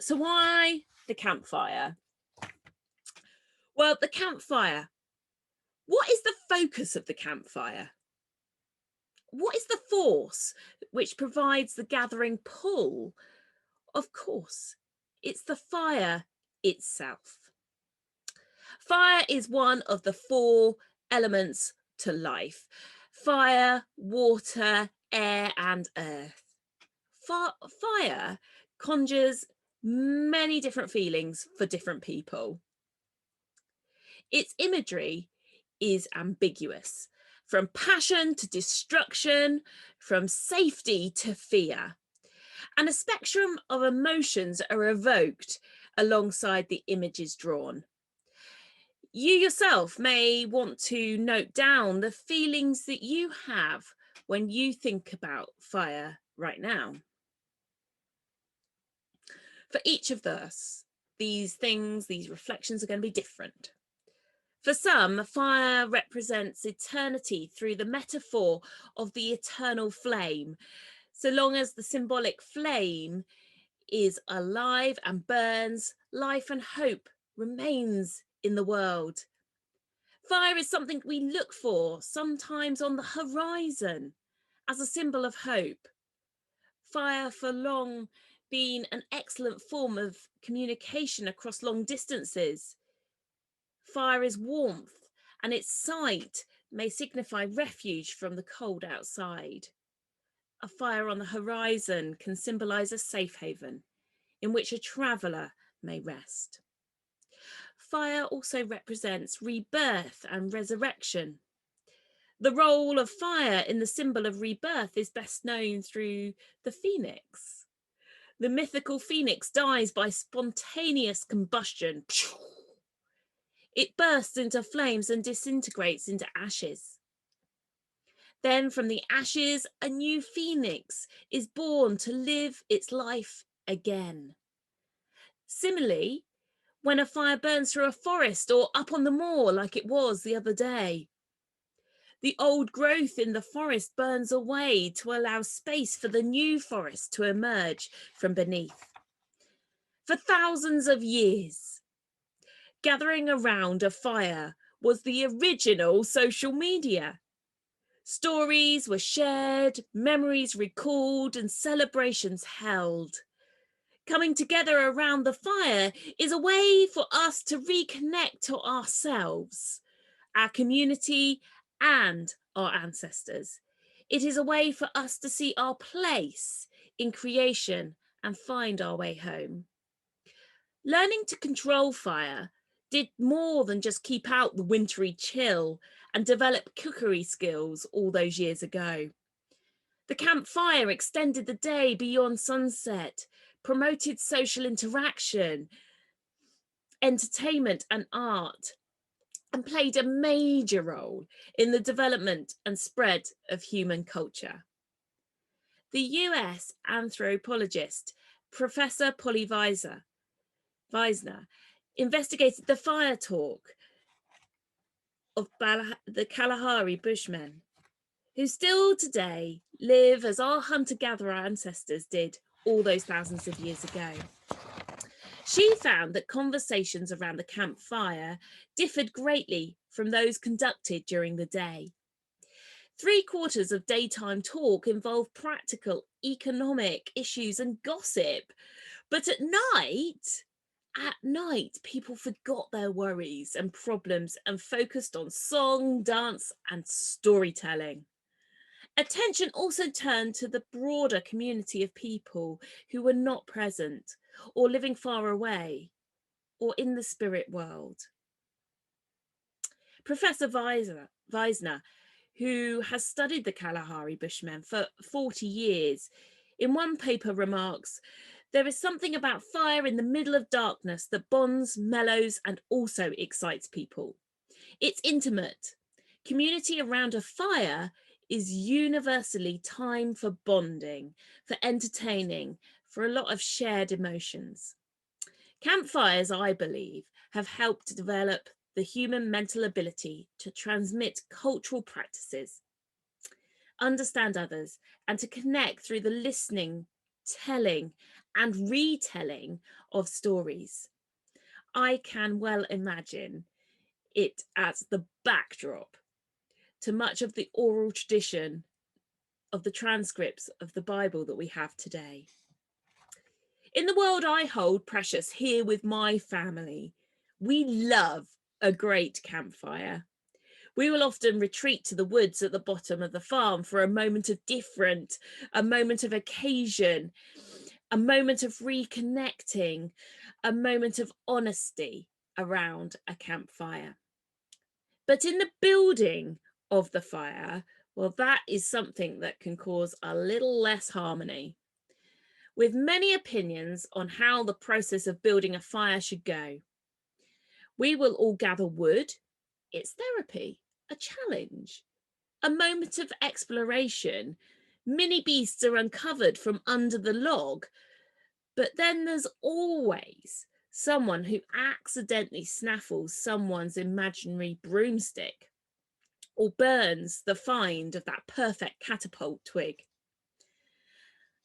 So why the campfire? Well, the campfire. What is the focus of the campfire? What is the force which provides the gathering pull? Of course, it's the fire itself. Fire is one of the four elements to life: fire, water, air, and earth. Fire conjures many different feelings for different people. Its imagery is ambiguous, from passion to destruction, from safety to fear. And a spectrum of emotions are evoked alongside the images drawn. You yourself may want to note down the feelings that you have when you think about fire right now. For each of us, these things, these reflections are going to be different. For some, fire represents eternity through the metaphor of the eternal flame. So long as the symbolic flame is alive and burns, life and hope remains in the world. Fire is something we look for, sometimes on the horizon, as a symbol of hope. Fire for long been an excellent form of communication across long distances. Fire is warmth, and its sight may signify refuge from the cold outside. A fire on the horizon can symbolize a safe haven in which a traveller may rest. Fire also represents rebirth and resurrection. The role of fire in the symbol of rebirth is best known through the phoenix. The mythical phoenix dies by spontaneous combustion. It bursts into flames and disintegrates into ashes. Then from the ashes, a new phoenix is born to live its life again. Similarly, when a fire burns through a forest or up on the moor like it was the other day, the old growth in the forest burns away to allow space for the new forest to emerge from beneath. For thousands of years, gathering around a fire was the original social media. Stories were shared, memories recalled, and celebrations held. Coming together around the fire is a way for us to reconnect to ourselves, our community, and our ancestors. It is a way for us to see our place in creation and find our way home. Learning to control fire did more than just keep out the wintry chill and develop cookery skills all those years ago. The campfire extended the day beyond sunset, promoted social interaction, entertainment, and art, and played a major role in the development and spread of human culture. The US anthropologist Professor Polly Weisner investigated the fire talk of the Kalahari Bushmen, who still today live as our hunter-gatherer ancestors did all those thousands of years ago. She found that conversations around the campfire differed greatly from those conducted during the day. 3/4 of daytime talk involved practical, economic issues and gossip. But at night, people forgot their worries and problems and focused on song, dance, and storytelling. Attention also turned to the broader community of people who were not present or living far away or in the spirit world. Professor Weisner, who has studied the Kalahari Bushmen for 40 years, in one paper remarks, "There is something about fire in the middle of darkness that bonds, mellows, and also excites people. It's intimate. Community around a fire is universally time for bonding, for entertaining, for a lot of shared emotions." Campfires, I believe, have helped develop the human mental ability to transmit cultural practices, understand others, and to connect through the listening, telling, and retelling of stories. I can well imagine it as the backdrop to much of the oral tradition of the transcripts of the Bible that we have today. In the world I hold precious here with my family, we love a great campfire. We will often retreat to the woods at the bottom of the farm for a moment of different, a moment of occasion, a moment of reconnecting, a moment of honesty around a campfire. But in the building of the fire, well, that is something that can cause a little less harmony. With many opinions on how the process of building a fire should go. We will all gather wood. It's therapy, a challenge, a moment of exploration. Mini beasts are uncovered from under the log, but then there's always someone who accidentally snaffles someone's imaginary broomstick or burns the find of that perfect catapult twig.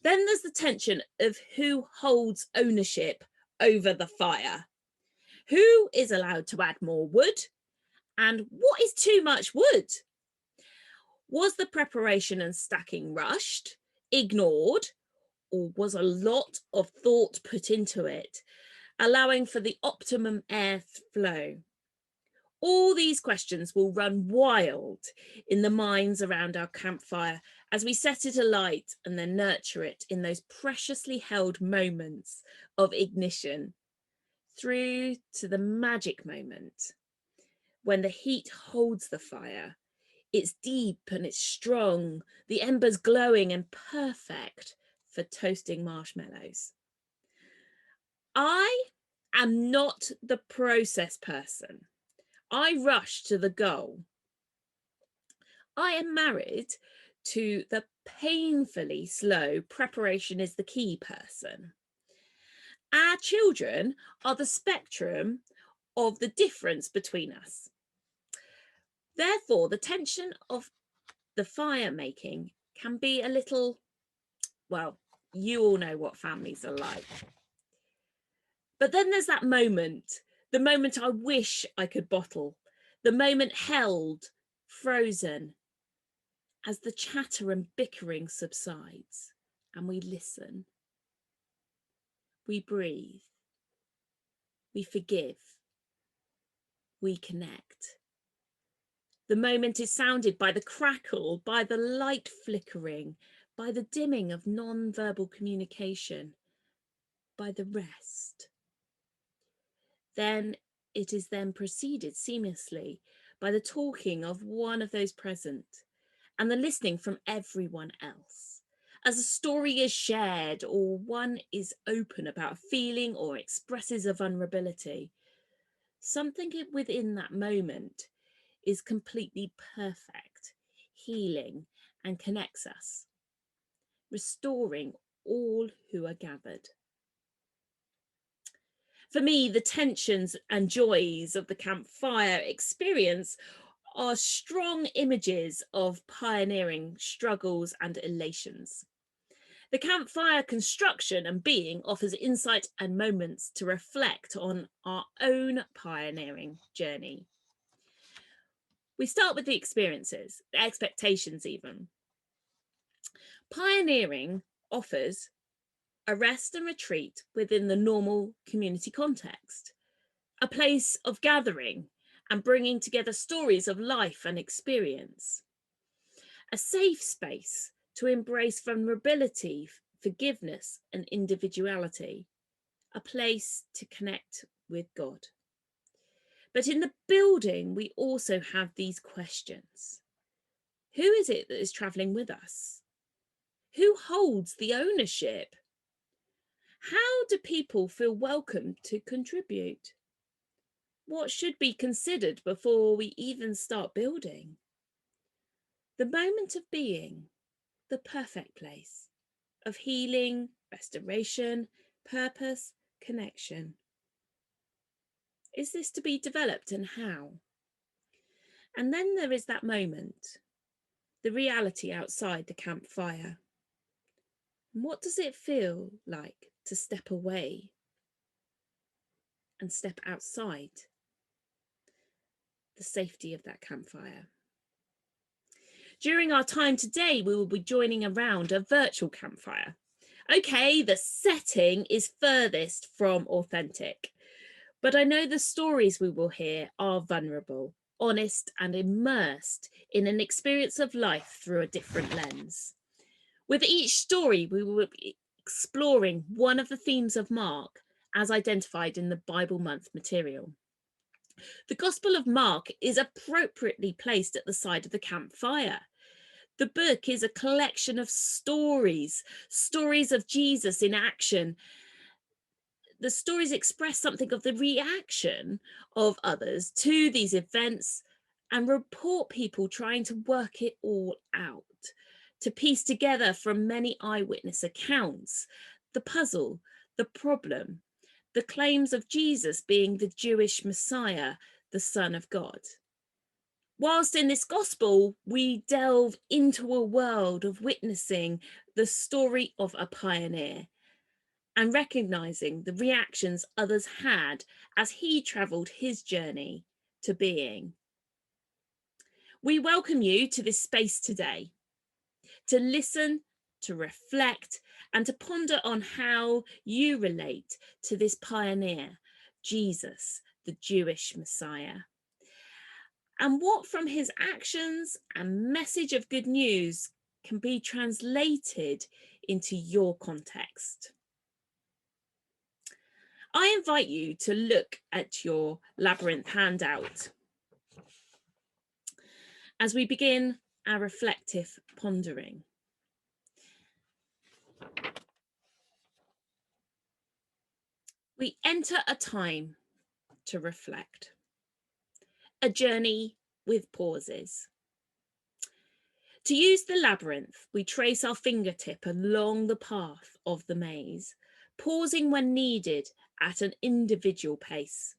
Then there's the tension of who holds ownership over the fire. Who is allowed to add more wood? And what is too much wood? Was the preparation and stacking rushed, ignored, or was a lot of thought put into it, allowing for the optimum air flow? All these questions will run wild in the minds around our campfire as we set it alight and then nurture it in those preciously held moments of ignition through to the magic moment when the heat holds the fire. It's deep and it's strong, the embers glowing and perfect for toasting marshmallows. I am not the process person. I rush to the goal. I am married to the painfully slow preparation is the key person. Our children are the spectrum of the difference between us. Therefore, the tension of the fire making can be a little, well, you all know what families are like. But then there's that moment, the moment I wish I could bottle, the moment held, frozen, as the chatter and bickering subsides and we listen, we breathe, we forgive, we connect. The moment is sounded by the crackle, by the light flickering, by the dimming of non-verbal communication, by the rest. Then it is then preceded seamlessly by the talking of one of those present and the listening from everyone else. As a story is shared or one is open about a feeling or expresses a vulnerability, something within that moment is completely perfect, healing and connects us, restoring all who are gathered. For me, the tensions and joys of the campfire experience are strong images of pioneering struggles and elations. The campfire construction and being offers insight and moments to reflect on our own pioneering journey. We start with the experiences, the expectations even. Pioneering offers a rest and retreat within the normal community context, a place of gathering and bringing together stories of life and experience, a safe space to embrace vulnerability, forgiveness and individuality, a place to connect with God. But in the building, we also have these questions. Who is it that is traveling with us? Who holds the ownership? How do people feel welcome to contribute? What should be considered before we even start building? The moment of being, the perfect place of healing, restoration, purpose, connection. Is this to be developed and how? And then there is that moment, the reality outside the campfire. What does it feel like to step away and step outside the safety of that campfire. During our time today, we will be joining around a virtual campfire. Okay, the setting is furthest from authentic, but I know the stories we will hear are vulnerable, honest, and immersed in an experience of life through a different lens. With each story, we will be exploring one of the themes of Mark as identified in the Bible Month material. The Gospel of Mark is appropriately placed at the side of the campfire. The book is a collection of stories of Jesus in action. The stories express something of the reaction of others to these events and report people trying to work it all out, to piece together from many eyewitness accounts the puzzle, the problem, the claims of Jesus being the Jewish Messiah, the Son of God. Whilst in this gospel, we delve into a world of witnessing the story of a pioneer and recognizing the reactions others had as he traveled his journey to being. We welcome you to this space today to listen, to reflect, and to ponder on how you relate to this pioneer, Jesus, the Jewish Messiah. And what from his actions and message of good news can be translated into your context. I invite you to look at your labyrinth handout as we begin our reflective pondering. We enter a time to reflect, a journey with pauses. To use the labyrinth, we trace our fingertip along the path of the maze, pausing when needed at an individual pace.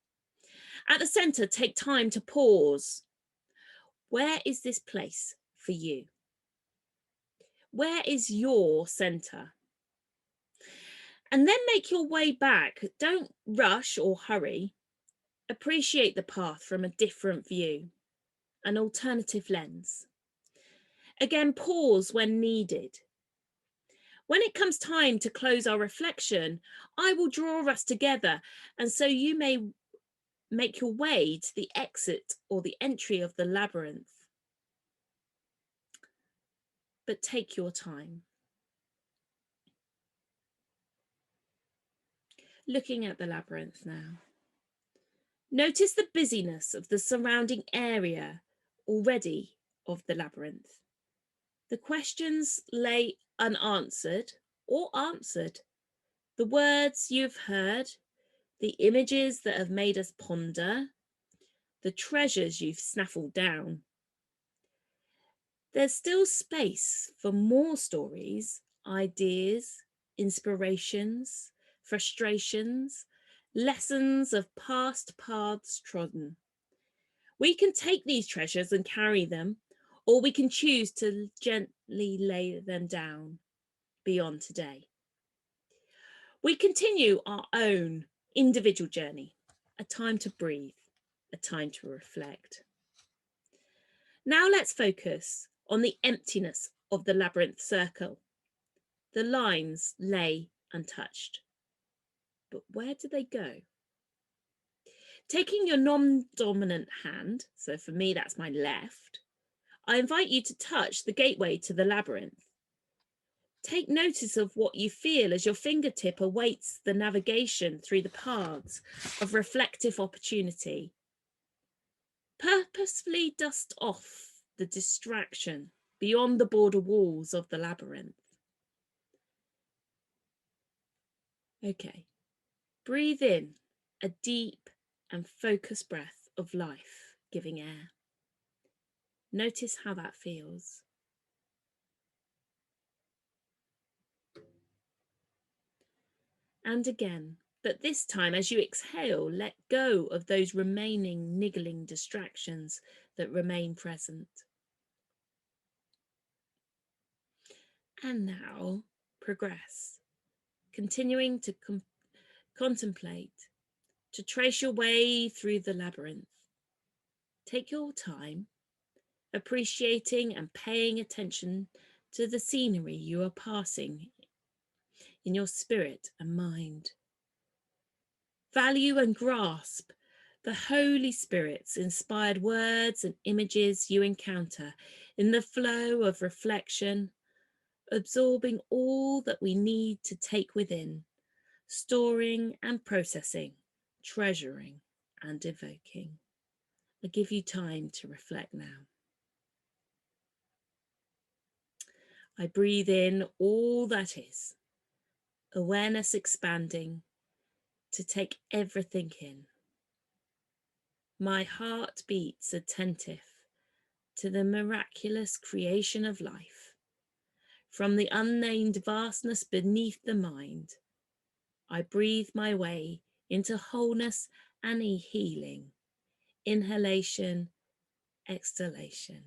At the centre, take time to pause. Where is this place for you? Where is your centre? And then make your way back. Don't rush or hurry. Appreciate the path from a different view, an alternative lens. Again, pause when needed. When it comes time to close our reflection, I will draw us together, and so you may make your way to the exit or the entry of the labyrinth. But take your time. Looking at the labyrinth now. Notice the busyness of the surrounding area already of the labyrinth. The questions lay unanswered or answered. The words you've heard, the images that have made us ponder, the treasures you've snaffled down. There's still space for more stories, ideas, inspirations, frustrations, lessons of past paths trodden. We can take these treasures and carry them, or we can choose to gently lay them down beyond today. We continue our own individual journey, a time to breathe, a time to reflect. Now let's focus on the emptiness of the labyrinth circle. The lines lay untouched, but where do they go? Taking your non-dominant hand, so for me that's my left, I invite you to touch the gateway to the labyrinth. Take notice of what you feel as your fingertip awaits the navigation through the paths of reflective opportunity. Purposefully dust off the distraction beyond the border walls of the labyrinth. Okay, breathe in a deep and focused breath of life-giving air. Notice how that feels. And again, but this time as you exhale, let go of those remaining niggling distractions that remain present. And now progress. continuing to contemplate, to trace your way through the labyrinth. Take your time, appreciating and paying attention to the scenery you are passing in your spirit and mind. Value and grasp the Holy Spirit's inspired words and images you encounter in the flow of reflection, absorbing all that we need to take within, storing and processing, treasuring and evoking. I give you time to reflect now. I breathe in all that is, awareness expanding to take everything in. My heart beats attentive to the miraculous creation of life. From the unnamed vastness beneath the mind, I breathe my way into wholeness and healing. Inhalation, exhalation.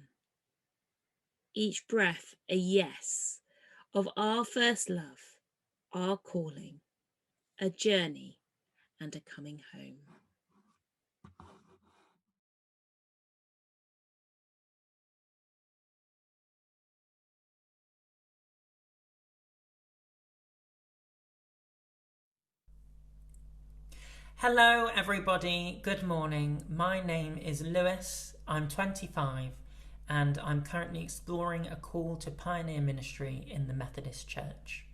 Each breath a yes of our first love, our calling, a journey and a coming home. Hello everybody, good morning. My name is Lewis, I'm 25 and I'm currently exploring a call to pioneer ministry in the Methodist Church.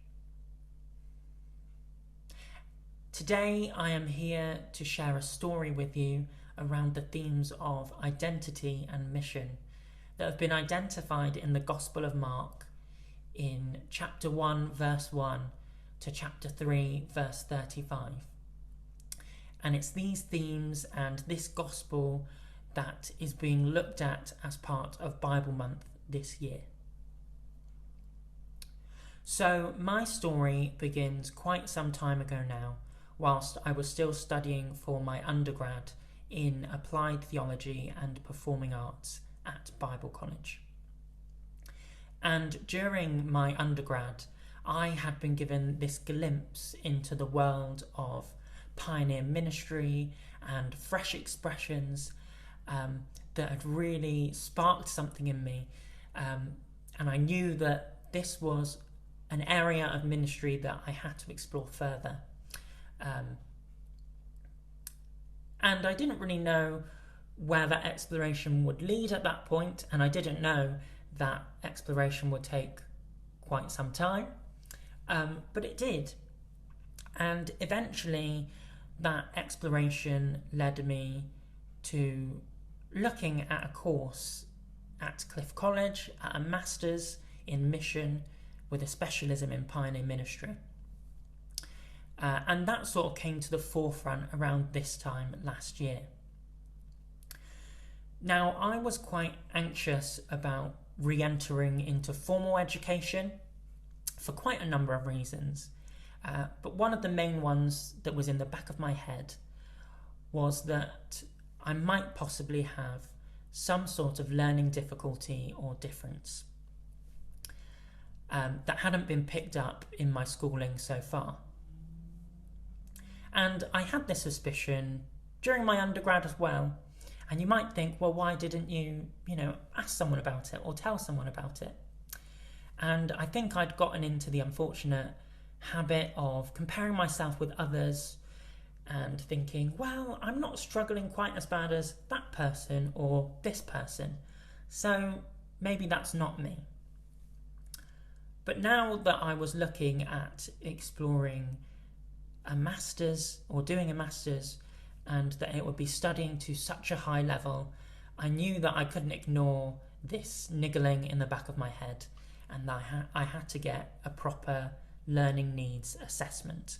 Today I am here to share a story with you around the themes of identity and mission that have been identified in the Gospel of Mark in chapter 1 verse 1 to chapter 3 verse 35. And it's these themes and this gospel that is being looked at as part of Bible Month this year. So my story begins quite some time ago now, whilst I was still studying for my undergrad in Applied Theology and Performing Arts at Bible College. And during my undergrad, I had been given this glimpse into the world of pioneer ministry and fresh expressions that had really sparked something in me, and I knew that this was an area of ministry that I had to explore further, and I didn't really know where that exploration would lead at that point, and I didn't know that exploration would take quite some time, but it did. And eventually that exploration led me to looking at a course at Cliff College, at a master's in mission with a specialism in pioneer ministry. And that sort of came to the forefront around this time last year. Now, I was quite anxious about re-entering into formal education for quite a number of reasons. But one of the main ones that was in the back of my head was that I might possibly have some sort of learning difficulty or difference that hadn't been picked up in my schooling so far. And I had this suspicion during my undergrad as well. And you might think, well, why didn't you, ask someone about it or tell someone about it? And I think I'd gotten into the unfortunate habit of comparing myself with others and thinking, well, I'm not struggling quite as bad as that person or this person, so maybe that's not me. But now that I was looking at exploring a master's or doing a master's, and that it would be studying to such a high level, I knew that I couldn't ignore this niggling in the back of my head, and I had to get a proper learning needs assessment.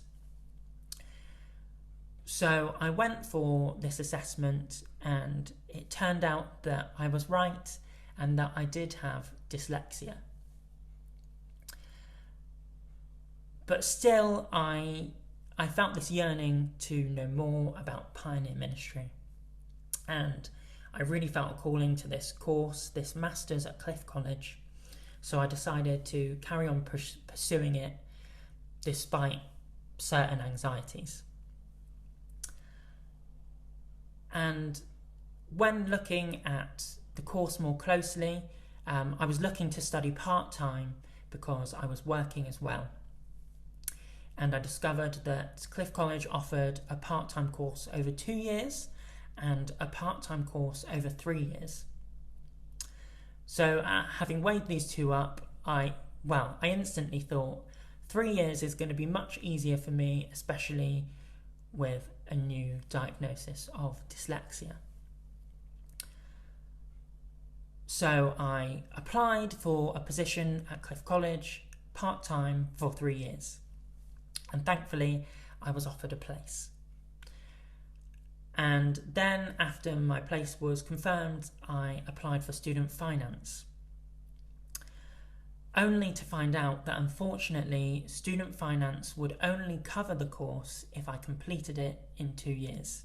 So I went for this assessment, and it turned out that I was right and that I did have dyslexia. But still, I felt this yearning to know more about pioneer ministry, and I really felt a calling to this course, this master's at Cliff College. So I decided to carry on pursuing it despite certain anxieties. And when looking at the course more closely, I was looking to study part-time because I was working as well. And I discovered that Cliff College offered a part-time course over 2 years and a part-time course over 3 years. So having weighed these two up, I instantly thought 3 years is going to be much easier for me, especially with a new diagnosis of dyslexia. So I applied for a position at Cliff College, part-time for 3 years. And thankfully, I was offered a place. And then, after my place was confirmed, I applied for student finance. Only to find out that, unfortunately, student finance would only cover the course if I completed it in 2 years.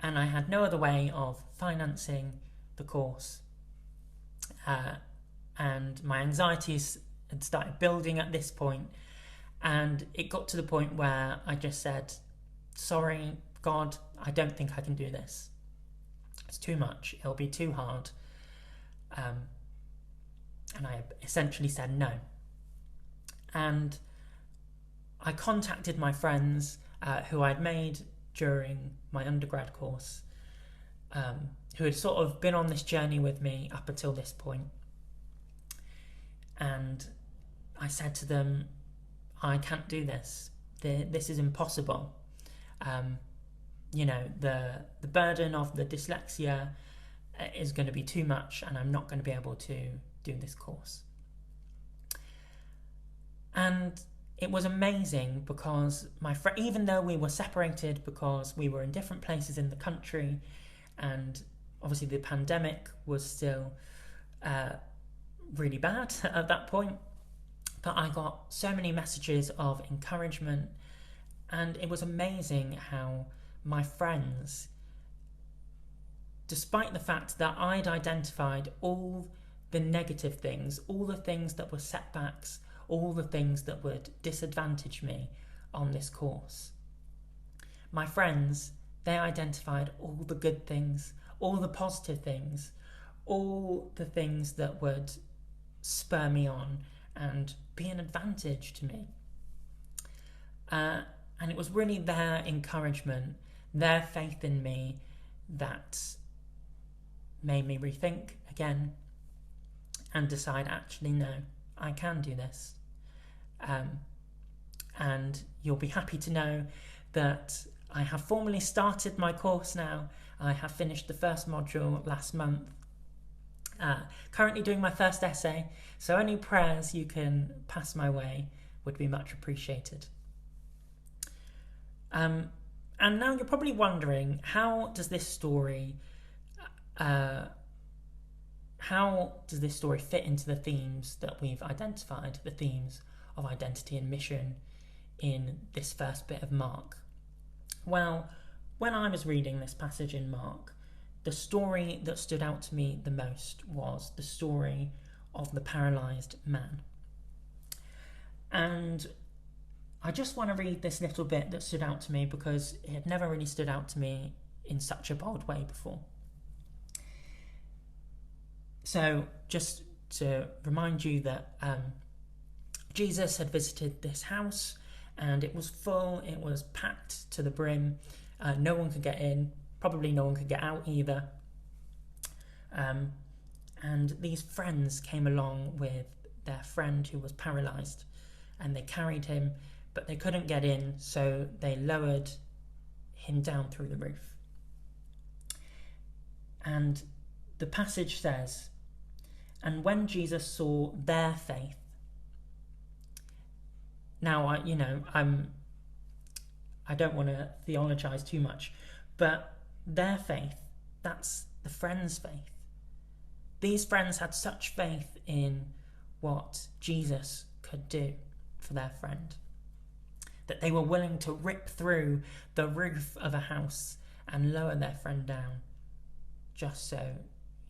And I had no other way of financing the course. And my anxieties had started building at this point. And it got to the point where I just said, sorry, God, I don't think I can do this. It's too much. It'll be too hard. And I essentially said no. And I contacted my friends who I'd made during my undergrad course, who had sort of been on this journey with me up until this point. And I said to them, I can't do this. This is impossible. The burden of the dyslexia is going to be too much, and I'm not going to be able to do this course. And it was amazing because even though we were separated because we were in different places in the country, and obviously the pandemic was still really bad at that point, but I got so many messages of encouragement, and it was amazing how my friends, despite the fact that I'd identified all the negative things, all the things that were setbacks, all the things that would disadvantage me on this course, my friends, they identified all the good things, all the positive things, all the things that would spur me on and be an advantage to me. And it was really their encouragement, their faith in me, that made me rethink again and decide, actually, no, I can do this. And you'll be happy to know that I have formally started my course now. I have finished the first module last month. Currently doing my first essay, so any prayers you can pass my way would be much appreciated. And now you're probably wondering, how does this story fit into the themes that we've identified, the themes of identity and mission in this first bit of Mark? Well, when I was reading this passage in Mark, the story that stood out to me the most was the story of the paralysed man. And I just want to read this little bit that stood out to me because it had never really stood out to me in such a bold way before. So just to remind you that Jesus had visited this house and it was full, it was packed to the brim. No one could get in, probably no one could get out either. And these friends came along with their friend who was paralysed, and they carried him, but they couldn't get in, so they lowered him down through the roof. And the passage says, and when Jesus saw their faith. Now, I don't want to theologize too much, but their faith, that's the friends' faith. These friends had such faith in what Jesus could do for their friend that they were willing to rip through the roof of a house and lower their friend down just so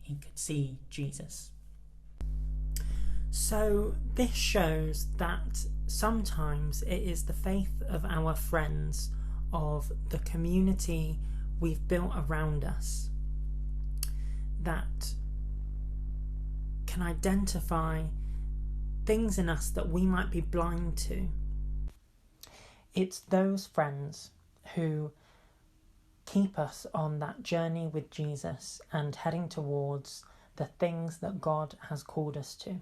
he could see Jesus. So this shows that sometimes it is the faith of our friends, of the community we've built around us, that can identify things in us that we might be blind to. It's those friends who keep us on that journey with Jesus and heading towards the things that God has called us to.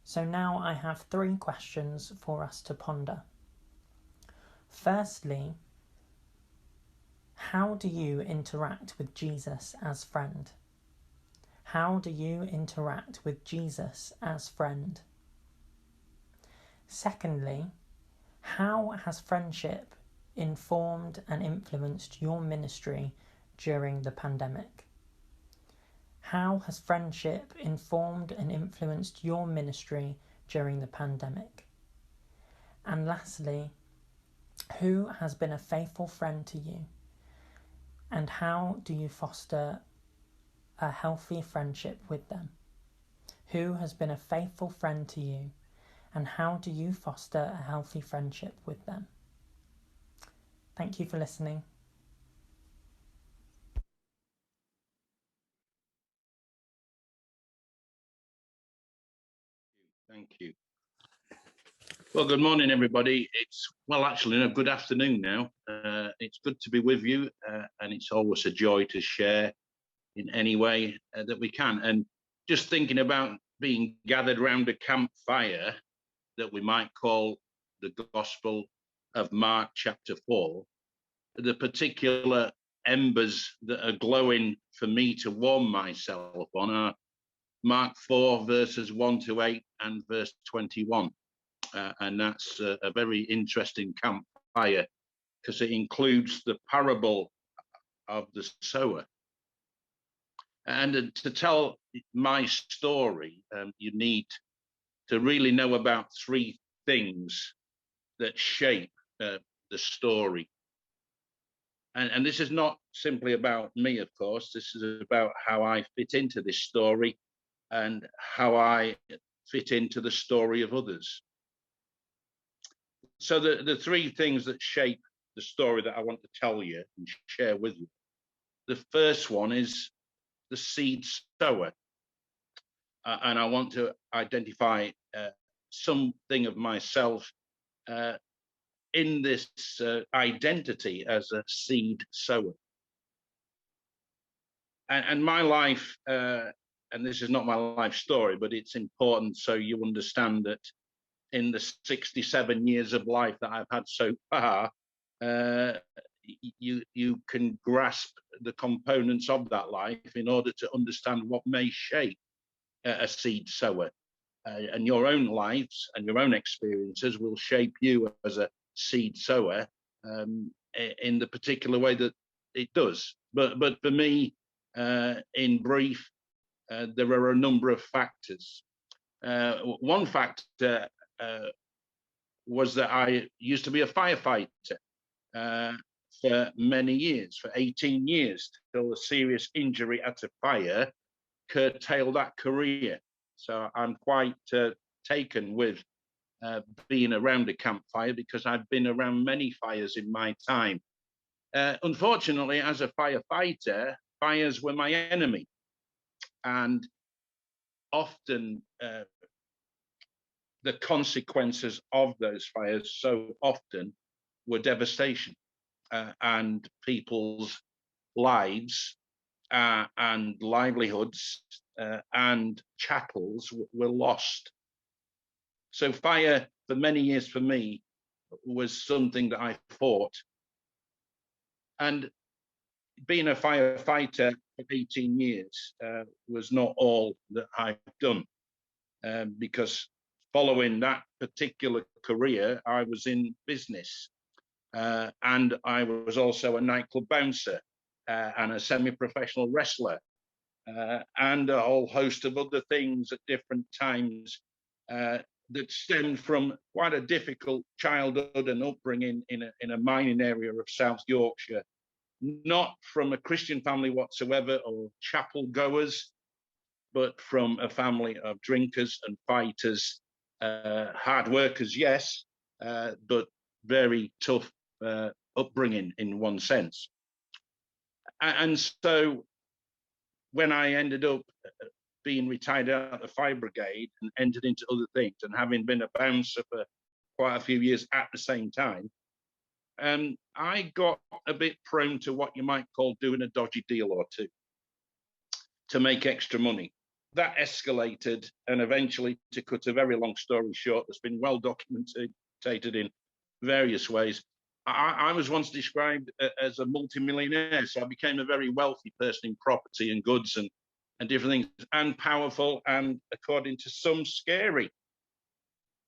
So now I have 3 questions for us to ponder. Firstly, how do you interact with Jesus as friend? How do you interact with Jesus as friend? Secondly, how has friendship informed and influenced your ministry during the pandemic? How has friendship informed and influenced your ministry during the pandemic? And lastly, who has been a faithful friend to you? And how do you foster a healthy friendship with them? Who has been a faithful friend to you? And how do you foster a healthy friendship with them? Thank you for listening. Thank you. Well, good morning, everybody. Actually, no, good afternoon now. It's good to be with you, and it's always a joy to share in any way that we can. And just thinking about being gathered around a campfire that we might call the Gospel of Mark chapter 4, the particular embers that are glowing for me to warm myself on are Mark 4, verses 1 to 8 and verse 21. And that's a very interesting campfire because it includes the parable of the sower. And to tell my story, you need to really know about 3 things that shape the story. And this is not simply about me, of course. This is about how I fit into this story and how I fit into the story of others. So the 3 things that shape the story that I want to tell you and share with you. The first one is the seed sower. And I want to identify something of myself in this identity as a seed sower. And my life, and this is not my life story, but it's important so you understand that in the 67 years of life that I've had so far, you can grasp the components of that life in order to understand what may shape a seed sower. And your own lives and your own experiences will shape you as a seed sower in the particular way that it does. But for me, in brief, there are a number of factors. One factor was that I used to be a firefighter for many years, for 18 years, till a serious injury at a fire curtailed that career. So I'm quite taken with being around a campfire because I've been around many fires in my time. Unfortunately, as a firefighter, fires were my enemy. And often the consequences of those fires so often were devastation and people's lives and livelihoods and chattels were lost. So fire for many years for me was something that I fought. And being a firefighter for 18 years was not all that I've done because following that particular career, I was in business and I was also a nightclub bouncer and a semi-professional wrestler and a whole host of other things at different times that stemmed from quite a difficult childhood and upbringing in a mining area of South Yorkshire, not from a Christian family whatsoever or chapel goers, but from a family of drinkers and fighters, hard workers, yes, but very tough upbringing in one sense. And so when I ended up being retired out of the fire brigade and entered into other things, and having been a bouncer for quite a few years at the same time, I got a bit prone to what you might call doing a dodgy deal or two to make extra money. That escalated, and eventually, to cut a very long story short, that's been well documented in various ways, I was once described as a multimillionaire, so I became a very wealthy person in property and goods and different things, and powerful, and according to some, scary.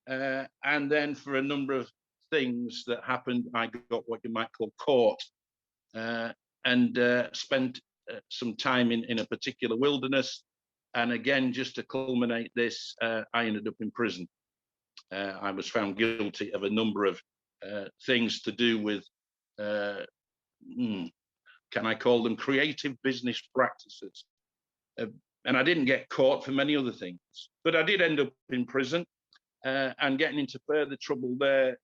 And then for a number of things that happened, I got what you might call caught, and spent some time in a particular wilderness. And again, just to culminate this, I ended up in prison. I was found guilty of a number of things to do with, can I call them creative business practices? And I didn't get caught for many other things, but I did end up in prison, and getting into further trouble there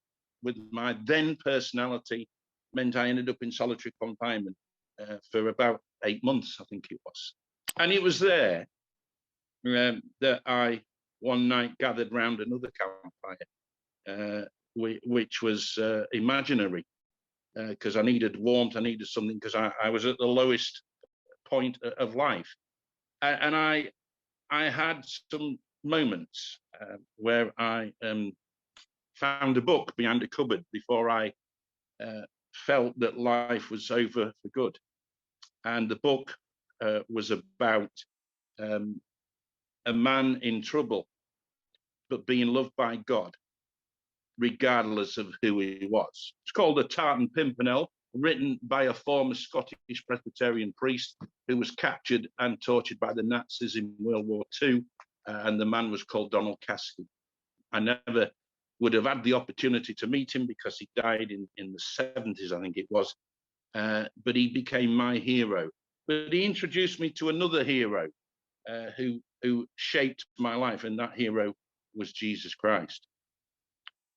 with my then personality meant I ended up in solitary confinement for about 8 months, I think it was. And it was there that I one night gathered round another campfire, which was imaginary, because I needed warmth, I needed something, because I was at the lowest point of life. And I had some moments where I found a book behind a cupboard before I felt that life was over for good. And the book was about a man in trouble, but being loved by God, regardless of who he was. It's called The Tartan Pimpernell, written by a former Scottish Presbyterian priest who was captured and tortured by the Nazis in World War II, and the man was called Donald Caskey. I never would have had the opportunity to meet him because he died in the 70s, I think it was, but he became my hero. But he introduced me to another hero who shaped my life, and that hero was Jesus Christ.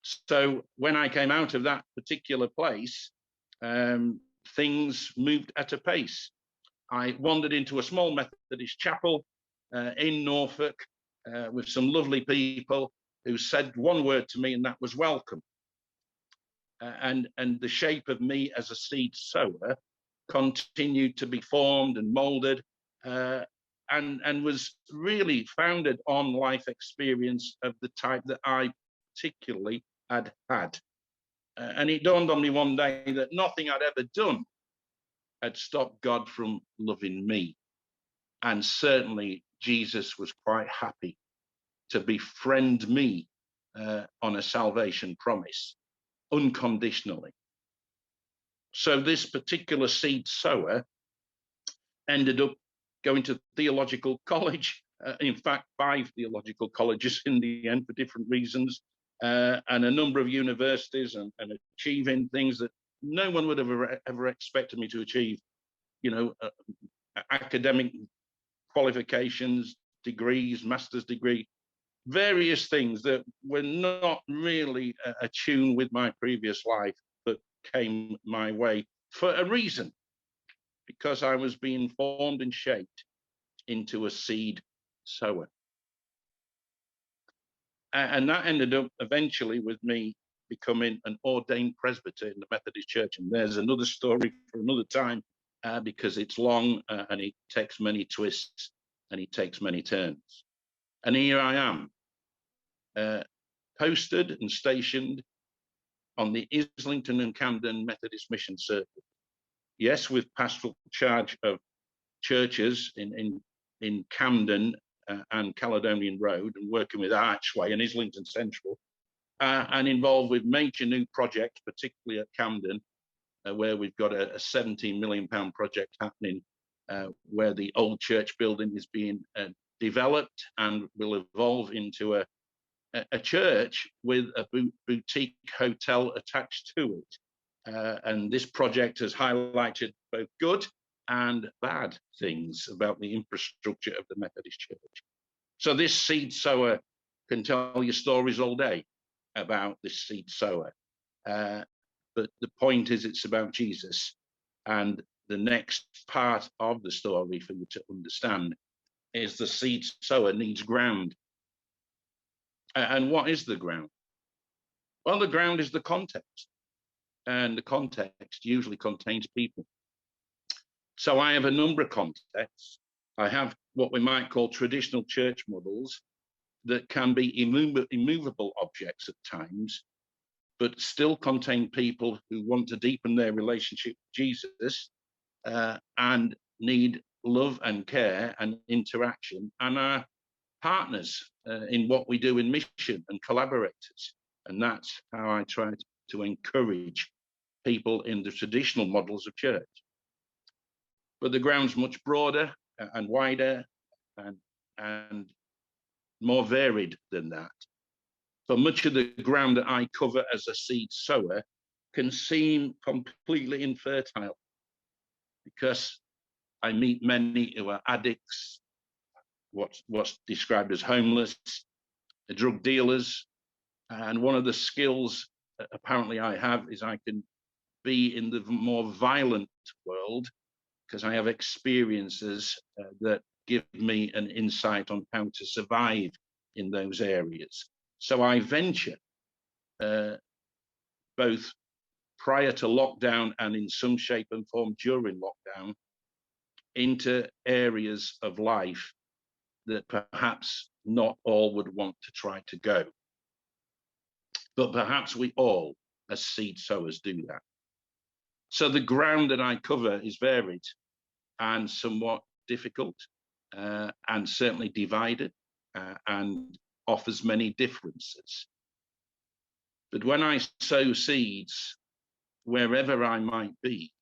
So when I came out of that particular place, things moved at a pace. I wandered into a small Methodist chapel in Norfolk with some lovely people who said one word to me, and that was welcome. And the shape of me as a seed sower continued to be formed and molded, and was really founded on life experience of the type that I particularly had had. And it dawned on me one day that nothing I'd ever done had stopped God from loving me. And certainly Jesus was quite happy to befriend me on a salvation promise, unconditionally. So this particular seed sower ended up going to theological college, in fact, 5 theological colleges in the end for different reasons, and a number of universities, and achieving things that no one would have ever expected me to achieve, academic qualifications, degrees, master's degree, various things that were not really attuned with my previous life, but came my way for a reason, because I was being formed and shaped into a seed sower. And that ended up eventually with me becoming an ordained presbyter in the Methodist Church. And there's another story for another time, because it's long and it takes many twists and it takes many turns. And here I am, posted and stationed on the Islington and Camden Methodist Mission Circuit. Yes, with pastoral charge of churches in Camden and Caledonian Road, and working with Archway and Islington Central, and involved with major new projects, particularly at Camden, where we've got a £17 million project happening, where the old church building is being developed and will evolve into a church with a boutique hotel attached to it. And this project has highlighted both good and bad things about the infrastructure of the Methodist Church. So this seed sower can tell you stories all day about this seed sower. But the point is, it's about Jesus. And the next part of the story for you to understand is the seed sower needs ground. And what is the ground? Well, the ground is the context. And the context usually contains people. So I have a number of contexts. I have what we might call traditional church models that can be immovable objects at times, but still contain people who want to deepen their relationship with Jesus and need love and care and interaction, and are partners in what we do in mission and collaborators. And that's how I try to encourage people in the traditional models of church. But the ground's much broader and wider and more varied than that. So much of the ground that I cover as a seed sower can seem completely infertile, because I meet many who are addicts, what's described as homeless, drug dealers. And one of the skills apparently I have is I can be in the more violent world, because I have experiences that give me an insight on how to survive in those areas. So I venture both prior to lockdown and in some shape and form during lockdown into areas of life that perhaps not all would want to try to go. But perhaps we all, as seed sowers, do that. So the ground that I cover is varied and somewhat difficult, and certainly divided, and offers many differences. But when I sow seeds, wherever I might be,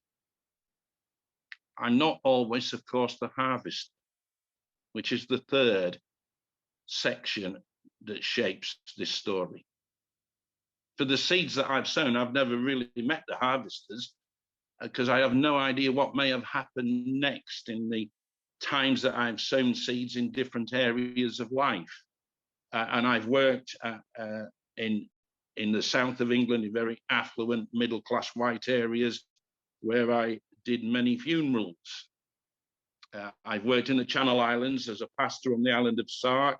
I'm not always, of course, the harvester, which is the third section that shapes this story. For the seeds that I've sown, I've never really met the harvesters, because I have no idea what may have happened next in the times that I've sown seeds in different areas of life. And I've worked in the south of England, in very affluent, middle-class white areas, where I did many funerals. I've worked in the Channel Islands as a pastor on the island of Sark,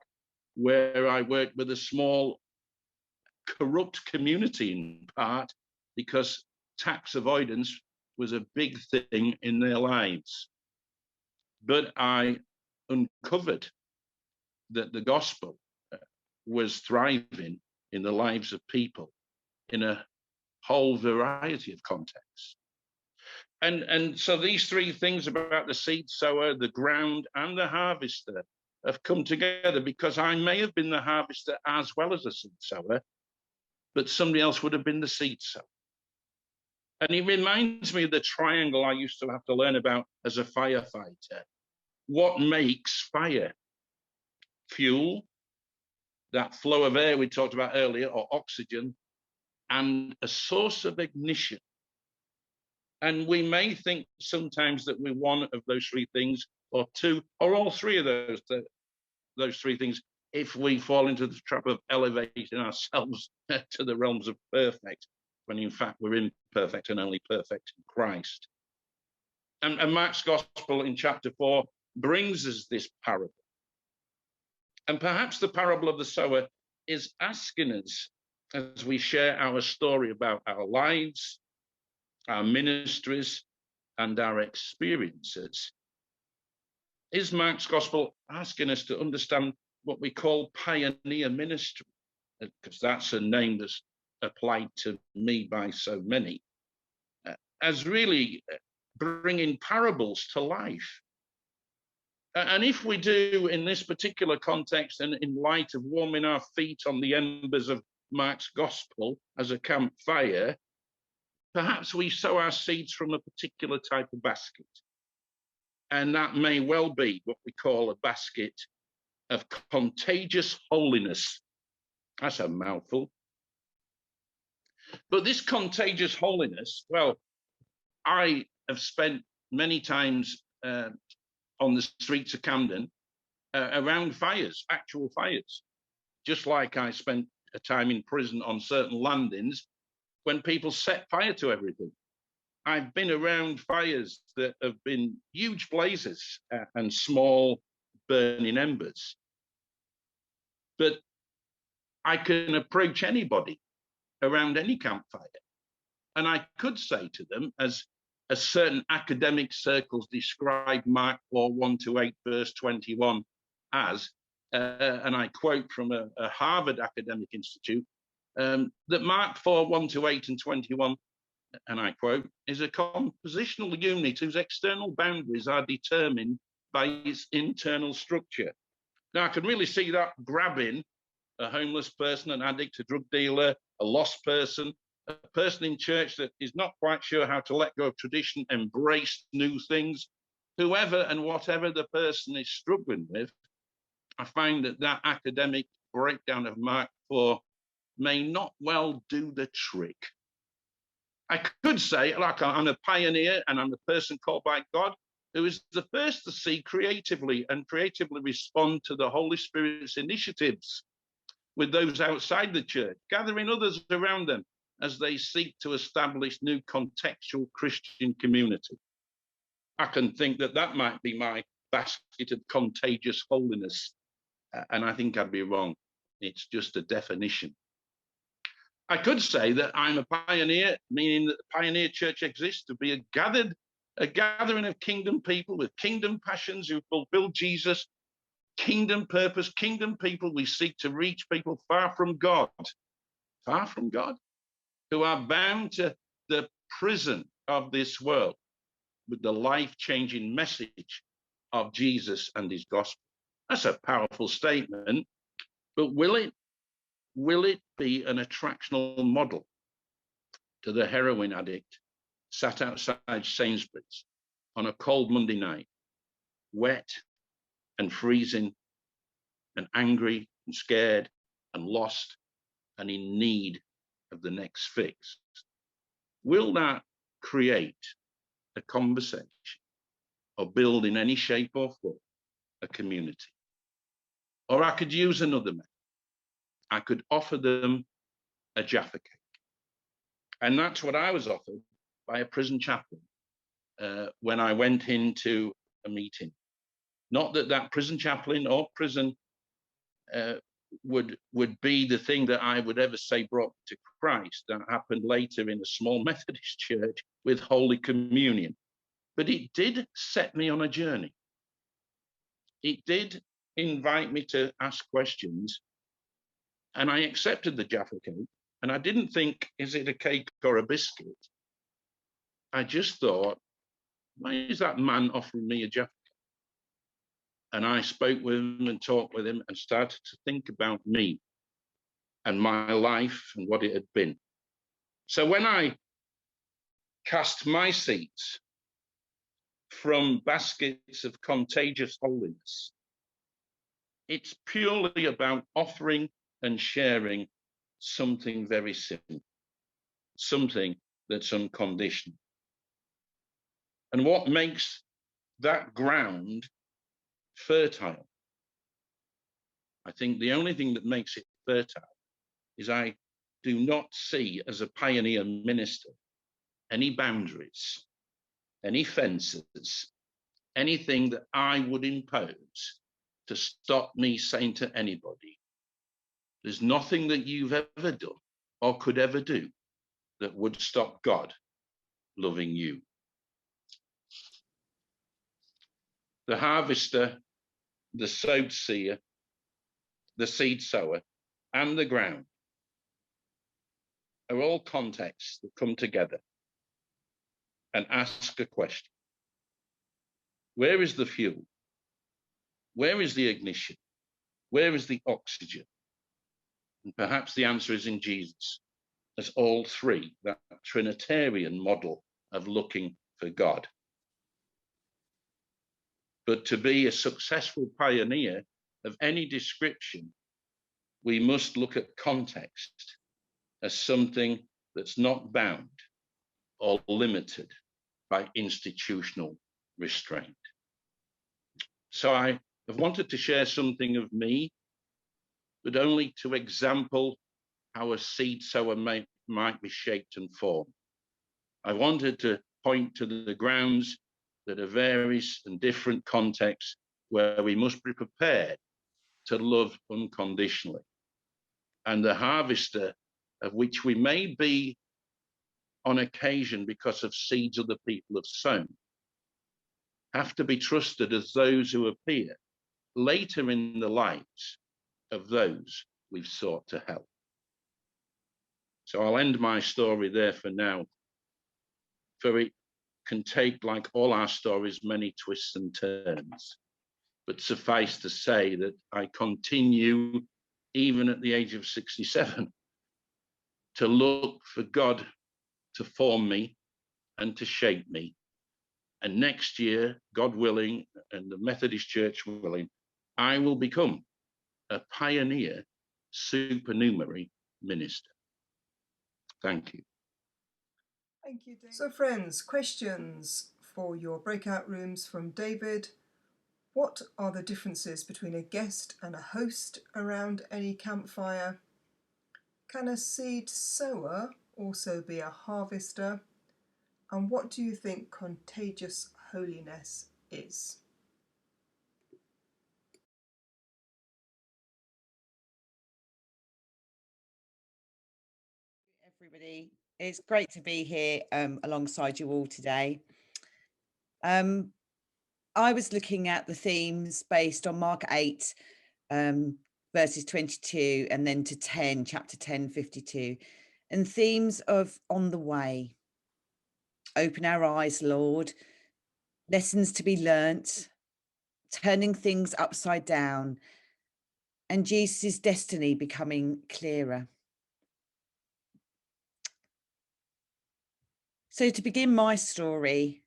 where I worked with a small, corrupt community in part, because tax avoidance was a big thing in their lives. But I uncovered that the gospel was thriving in the lives of people in a whole variety of contexts. And so these three things about the seed sower, the ground, and the harvester have come together, because I may have been the harvester as well as the seed sower, but somebody else would have been the seed sower. And it reminds me of the triangle I used to have to learn about as a firefighter. What makes fire? Fuel, that flow of air we talked about earlier, or oxygen, and a source of ignition. And we may think sometimes that we're one of those three things, or two, or all three of those three things, if we fall into the trap of elevating ourselves to the realms of perfect, when in fact we're imperfect and only perfect in Christ. And Mark's Gospel in chapter 4 brings us this parable. And perhaps the parable of the sower is asking us, as we share our story about our lives, our ministries, and our experiences, is Mark's Gospel asking us to understand what we call pioneer ministry, because that's a name that's applied to me by so many, as really bringing parables to life. And if we do in this particular context, and in light of warming our feet on the embers of Mark's Gospel as a campfire, perhaps we sow our seeds from a particular type of basket. And that may well be what we call a basket of contagious holiness. That's a mouthful. But this contagious holiness, well, I have spent many times on the streets of Camden around fires, actual fires. Just like I spent a time in prison on certain landings when people set fire to everything. I've been around fires that have been huge blazes and small burning embers. But I can approach anybody around any campfire. And I could say to them, as certain academic circles describe Mark 4, 1-8, verse 21 as, and I quote from a Harvard academic institute, that Mark 4, 1-8 and 21, and I quote, is a compositional unit whose external boundaries are determined by its internal structure. Now, I can really see that grabbing a homeless person, an addict, a drug dealer, a lost person, a person in church that is not quite sure how to let go of tradition, embrace new things, whoever and whatever the person is struggling with. I find that academic breakdown of Mark 4 may not well do the trick. I could say, like, I'm a pioneer and I'm a person called by God who is the first to see creatively respond to the Holy Spirit's initiatives with those outside the church, gathering others around them as they seek to establish new contextual Christian community. I can think that might be my basket of contagious holiness, and I think I'd be wrong. It's just a definition. I could say that I'm a pioneer, meaning that the pioneer church exists to be a gathering of kingdom people with kingdom passions who fulfill Jesus, kingdom purpose, kingdom people. We seek to reach people far from God, who are bound to the prison of this world with the life-changing message of Jesus and his gospel. That's a powerful statement, but will it be an attractional model to the heroin addict sat outside Sainsbury's on a cold Monday night, wet and freezing and angry and scared and lost and in need of the next fix? Will that create a conversation or build in any shape or form a community? Or I could use another method. I could offer them a Jaffa cake. And that's what I was offered by a prison chaplain when I went into a meeting. Not that prison chaplain or prison would be the thing that I would ever say brought me to Christ. That happened later in a small Methodist church with Holy Communion. But it did set me on a journey. It did invite me to ask questions. And I accepted the Jaffa cake. And I didn't think, is it a cake or a biscuit? I just thought, why is that man offering me a Jaffa cake? And I spoke with him and talked with him and started to think about me and my life and what it had been. So when I cast my seeds from baskets of contagious holiness, it's purely about offering and sharing something very simple, something that's unconditional. And what makes that ground fertile? I think the only thing that makes it fertile is I do not see, as a pioneer minister, any boundaries, any fences, anything that I would impose to stop me saying to anybody, there's nothing that you've ever done or could ever do that would stop God loving you. The harvester, the sowed seer, the seed sower, and the ground are all contexts that come together and ask a question. Where is the fuel? Where is the ignition? Where is the oxygen? And perhaps the answer is in Jesus, as all three, that Trinitarian model of looking for God. But to be a successful pioneer of any description, we must look at context as something that's not bound or limited by institutional restraint. So I have wanted to share something of me, but only to example how a seed sower might be shaped and formed. I wanted to point to the grounds that are various and different contexts where we must be prepared to love unconditionally. And the harvester of which we may be on occasion because of seeds other people have sown, have to be trusted as those who appear later in the lives of those we've sought to help. So I'll end my story there for now, for it can take, like all our stories, many twists and turns. But suffice to say that I continue, even at the age of 67, to look for God to form me and to shape me. And next year, God willing, and the Methodist Church willing, I will become a pioneer supernumerary minister. Thank you. Thank you, David. So friends, questions for your breakout rooms from David. What are the differences between a guest and a host around any campfire? Can a seed sower also be a harvester? And what do you think contagious holiness is? Everybody, it's great to be here alongside you all today. I was looking at the themes based on Mark 8, verses 22 and then to 10, chapter 10, 52, and themes of on the way. Open our eyes, Lord, lessons to be learnt, turning things upside down, and Jesus' destiny becoming clearer. So to begin my story,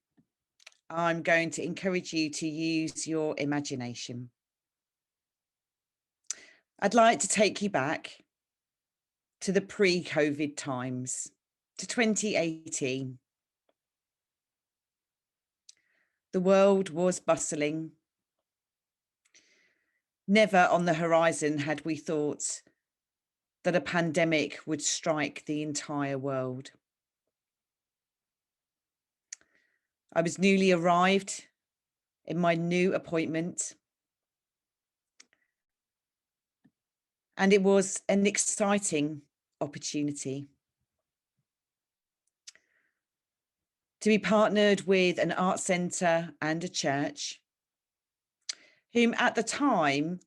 I'm going to encourage you to use your imagination. I'd like to take you back to the pre-COVID times, to 2018. The world was bustling. Never on the horizon had we thought that a pandemic would strike the entire world. I was newly arrived in my new appointment, and it was an exciting opportunity to be partnered with an art centre and a church, whom at the time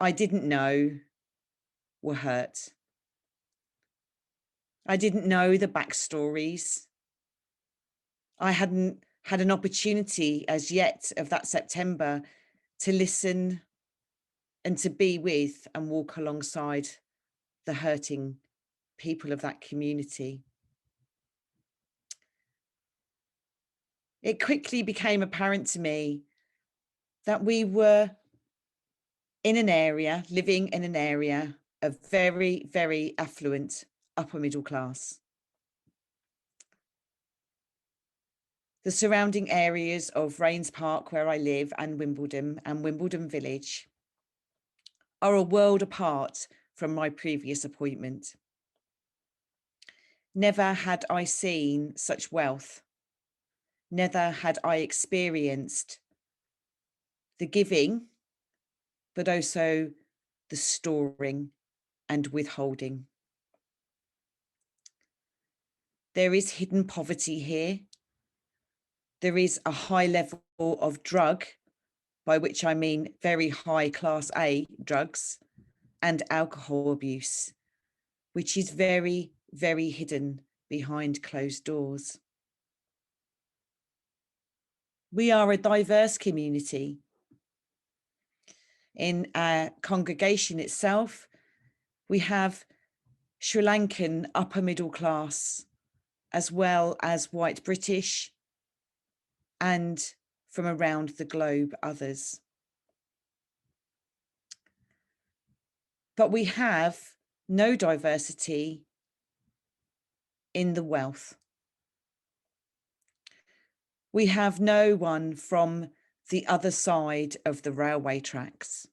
I didn't know were hurt. I didn't know the backstories. I hadn't had an opportunity as yet of that September to listen and to be with and walk alongside the hurting people of that community. It quickly became apparent to me that we were in an area, living in an area of very, very affluent upper middle class. The surrounding areas of Rains Park, where I live, and Wimbledon Village are a world apart from my previous appointment. Never had I seen such wealth. Never had I experienced the giving, but also the storing and withholding. There is hidden poverty here. There is a high level of drug, by which I mean very high class A drugs, and alcohol abuse, which is very, very hidden behind closed doors. We are a diverse community. In our congregation itself, we have Sri Lankan upper middle class, as well as white British, and from around the globe, others. But we have no diversity in the wealth. We have no one from the other side of the railway tracks.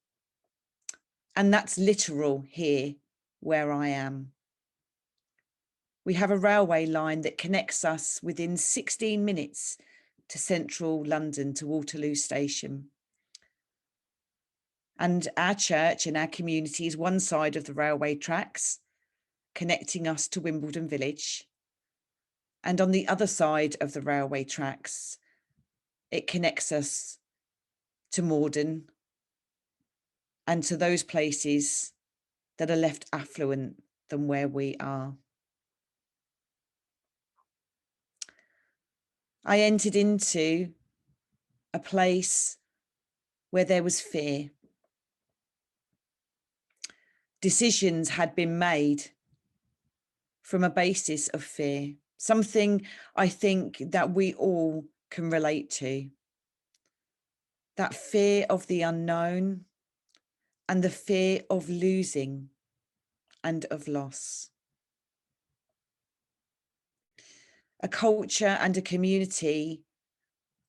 And that's literal here where I am. We have a railway line that connects us within 16 minutes to central London, to Waterloo Station. And our church and our community is one side of the railway tracks, connecting us to Wimbledon Village. And on the other side of the railway tracks, it connects us to Morden and to those places that are left affluent than where we are. I entered into a place where there was fear. Decisions had been made from a basis of fear, something I think that we all can relate to. That fear of the unknown and the fear of losing and of loss. A culture and a community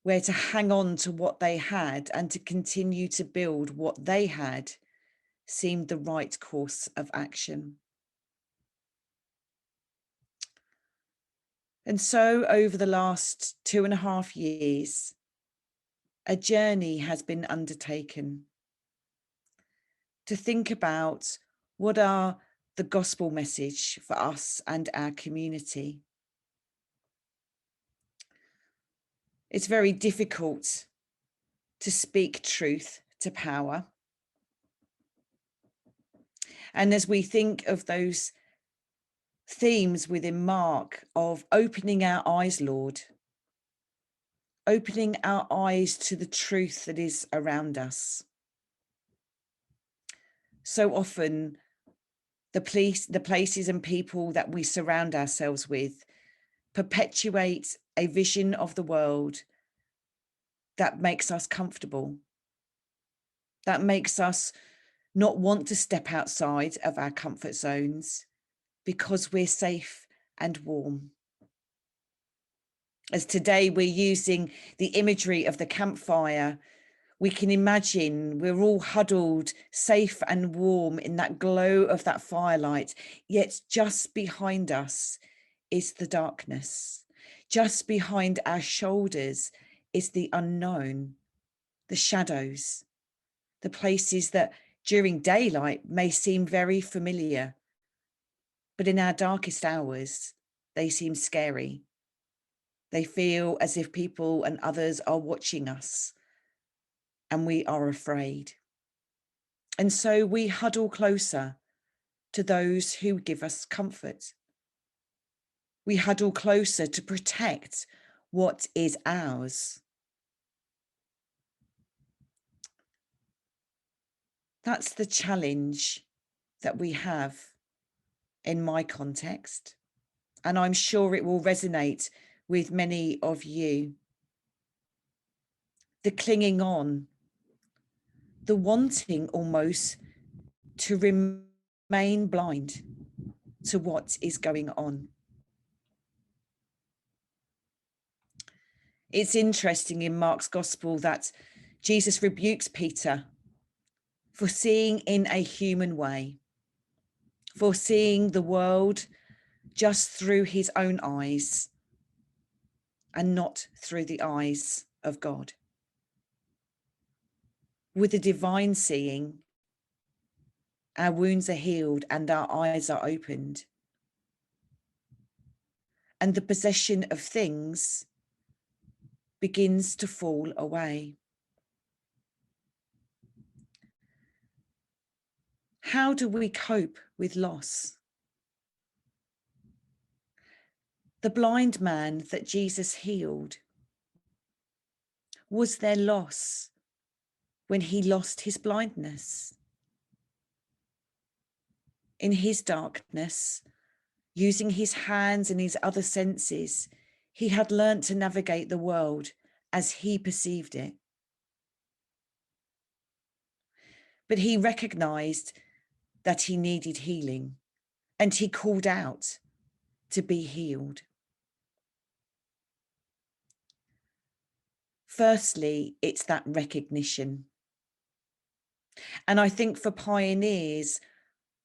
where to hang on to what they had and to continue to build what they had seemed the right course of action. And so over the last 2.5 years, a journey has been undertaken to think about what are the gospel message for us and our community. It's very difficult to speak truth to power. And as we think of those themes within Mark of opening our eyes, Lord, opening our eyes to the truth that is around us. So often the places and people that we surround ourselves with perpetuate a vision of the world that makes us comfortable, that makes us not want to step outside of our comfort zones because we're safe and warm. As today we're using the imagery of the campfire, we can imagine we're all huddled, safe and warm in that glow of that firelight, yet just behind us is the darkness. Just behind our shoulders is the unknown, the shadows, the places that during daylight may seem very familiar, but in our darkest hours, they seem scary. They feel as if people and others are watching us and we are afraid. And so we huddle closer to those who give us comfort. We huddle closer to protect what is ours. That's the challenge that we have in my context. And I'm sure it will resonate with many of you. The clinging on, the wanting almost to remain blind to what is going on. It's interesting in Mark's gospel that Jesus rebukes Peter for seeing in a human way, for seeing the world just through his own eyes and not through the eyes of God. With a divine seeing, our wounds are healed and our eyes are opened. And the possession of things begins to fall away. How do we cope with loss? The blind man that Jesus healed, was there loss when he lost his blindness? In his darkness, using his hands and his other senses, he had learnt to navigate the world as he perceived it. But he recognized that he needed healing, and he called out to be healed. Firstly, it's that recognition. And I think for pioneers,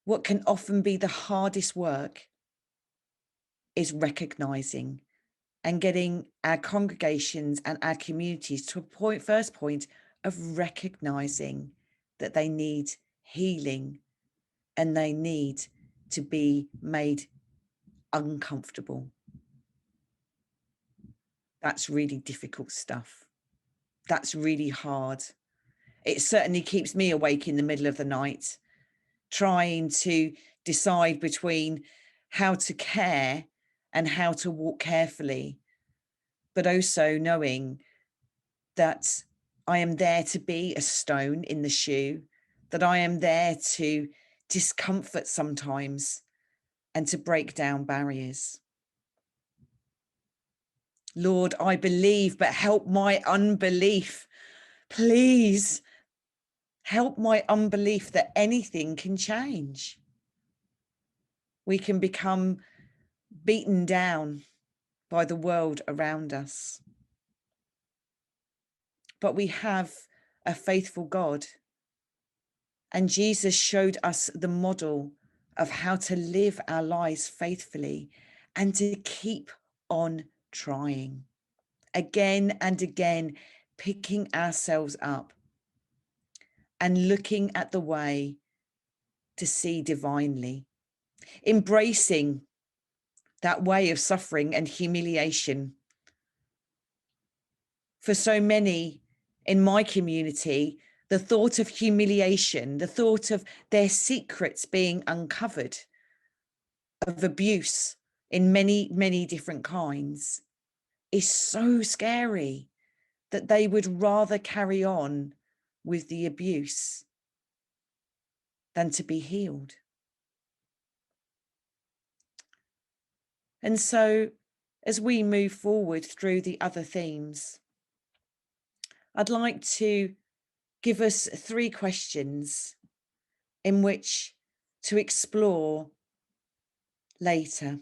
what can often be the hardest work is recognizing and getting our congregations and our communities to a first point of recognizing that they need healing and they need to be made uncomfortable. That's really difficult stuff. That's really hard. It certainly keeps me awake in the middle of the night, trying to decide between how to care and how to walk carefully, but also knowing that I am there to be a stone in the shoe, that I am there to discomfort sometimes and to break down barriers. Lord, I believe, but help my unbelief. Please help my unbelief that anything can change. We can become beaten down by the world around us. But we have a faithful God. And Jesus showed us the model of how to live our lives faithfully and to keep on trying again and again, picking ourselves up and looking at the way to see divinely, embracing that way of suffering and humiliation. For so many in my community, the thought of humiliation, the thought of their secrets being uncovered, of abuse in many, many different kinds, is so scary that they would rather carry on with the abuse than to be healed. And so, as we move forward through the other themes, I'd like to give us 3 questions in which to explore later.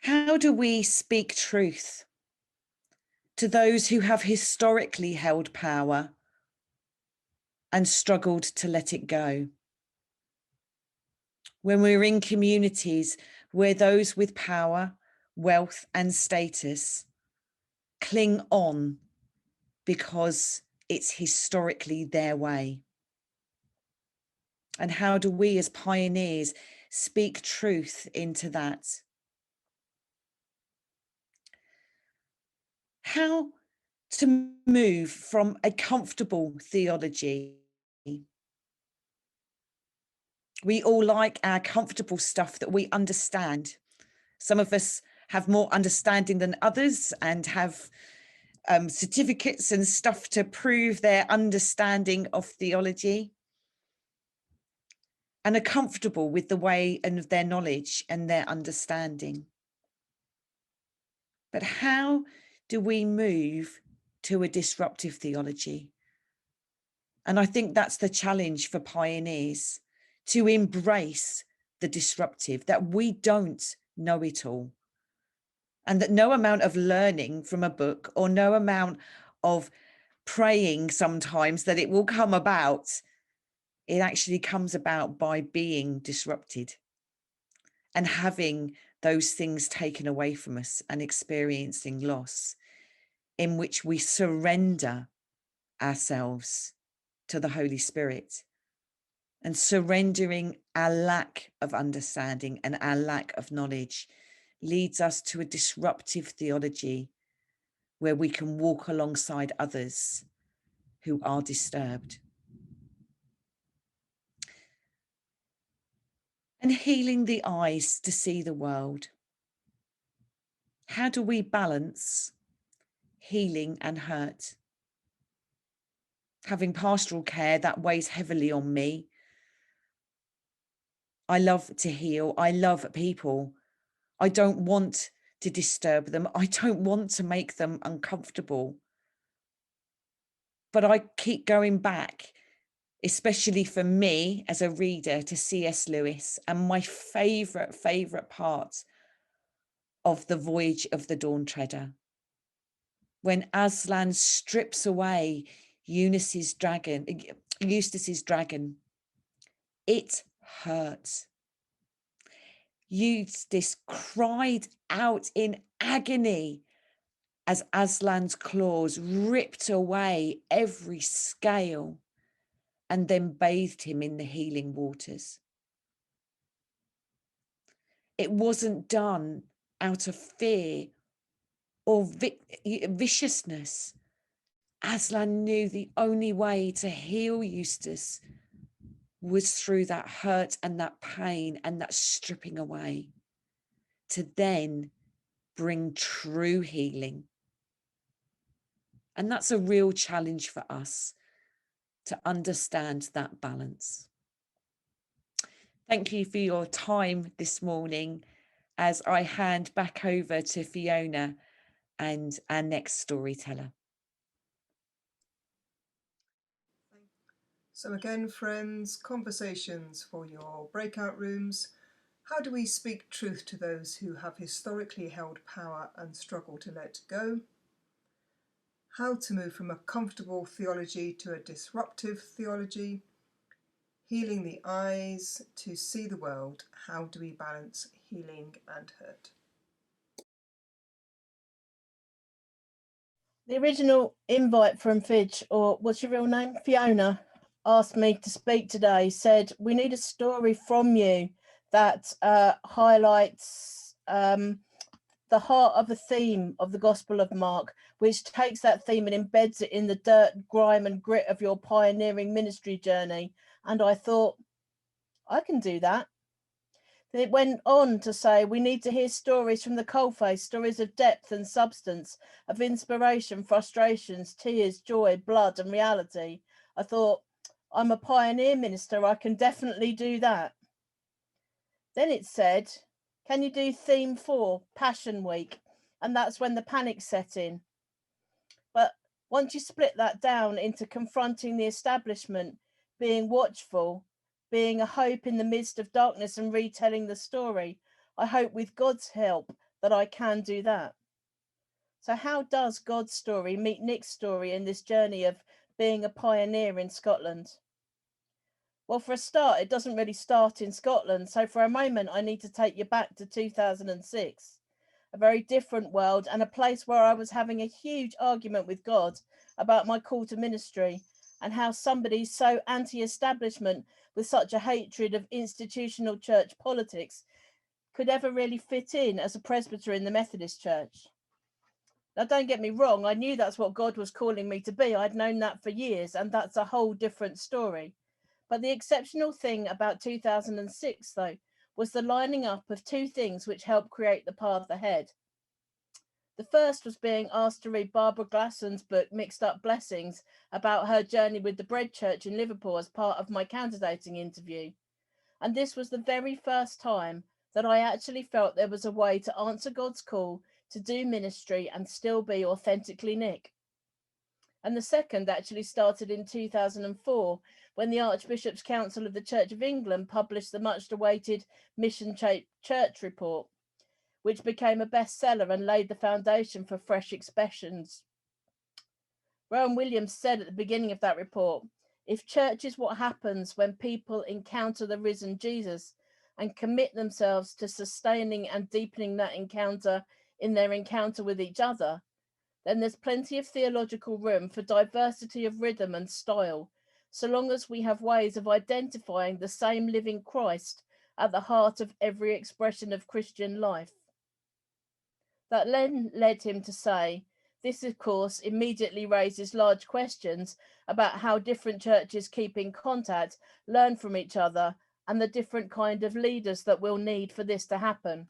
How do we speak truth to those who have historically held power and struggled to let it go? When we're in communities where those with power, wealth, and status cling on because it's historically their way. And how do we as pioneers speak truth into that? How to move from a comfortable theology. We all like our comfortable stuff that we understand. Some of us have more understanding than others and have certificates and stuff to prove their understanding of theology, and are comfortable with the way and their knowledge and their understanding. But how do we move to a disruptive theology? And I think that's the challenge for pioneers, to embrace the disruptive, that we don't know it all. And that no amount of learning from a book or no amount of praying sometimes that it will come about, it actually comes about by being disrupted and having those things taken away from us and experiencing loss, in which we surrender ourselves to the Holy Spirit. And surrendering our lack of understanding and our lack of knowledge leads us to a disruptive theology where we can walk alongside others who are disturbed. And healing the eyes to see the world. How do we balance healing and hurt? Having pastoral care, that weighs heavily on me. I love to heal. I love people. I don't want to disturb them. I don't want to make them uncomfortable. But I keep going back, especially for me as a reader, to C.S. Lewis, and my favourite part of The Voyage of the Dawn Treader, when Aslan strips away Eustace's dragon. It hurt. Eustace cried out in agony as Aslan's claws ripped away every scale and then bathed him in the healing waters. It wasn't done out of fear or viciousness. Aslan knew the only way to heal Eustace was through that hurt and that pain and that stripping away, to then bring true healing. And that's a real challenge for us to understand that balance. Thank you for your time this morning as I hand back over to Fiona and our next storyteller. So again, friends, conversations for your breakout rooms. How do we speak truth to those who have historically held power and struggle to let go? How to move from a comfortable theology to a disruptive theology? Healing the eyes to see the world. How do we balance healing and hurt? The original invite from Fidge, or what's your real name? Fiona, asked me to speak today, said, we need a story from you that highlights the heart of the theme of the Gospel of Mark, which takes that theme and embeds it in the dirt, grime and grit of your pioneering ministry journey. And I thought, I can do that. Then it went on to say, we need to hear stories from the coalface, stories of depth and substance, of inspiration, frustrations, tears, joy, blood and reality. I thought, I'm a pioneer minister, I can definitely do that. Then it said, can you do theme 4, Passion Week? And that's when the panic set in. But once you split that down into confronting the establishment, being watchful, being a hope in the midst of darkness and retelling the story, I hope with God's help that I can do that. So how does God's story meet Nick's story in this journey of being a pioneer in Scotland? Well, for a start, it doesn't really start in Scotland. So for a moment, I need to take you back to 2006, a very different world and a place where I was having a huge argument with God about my call to ministry and how somebody so anti-establishment with such a hatred of institutional church politics could ever really fit in as a presbyter in the Methodist Church. Now, don't get me wrong, I knew that's what God was calling me to be. I'd known that for years, and that's a whole different story. But the exceptional thing about 2006, though, was the lining up of two things which helped create the path ahead. The first was being asked to read Barbara Glasson's book, Mixed Up Blessings, about her journey with the Bread Church in Liverpool as part of my candidating interview. And this was the very first time that I actually felt there was a way to answer God's call to do ministry and still be authentically Nick. And the second actually started in 2004, when the Archbishop's Council of the Church of England published the much-awaited Mission-Shaped Church report, which became a bestseller and laid the foundation for fresh expressions. Rowan Williams said at the beginning of that report, if church is what happens when people encounter the risen Jesus and commit themselves to sustaining and deepening that encounter in their encounter with each other, then there's plenty of theological room for diversity of rhythm and style, so long as we have ways of identifying the same living Christ at the heart of every expression of Christian life. That then led him to say, this of course immediately raises large questions about how different churches keep in contact, learn from each other, and the different kind of leaders that we'll need for this to happen.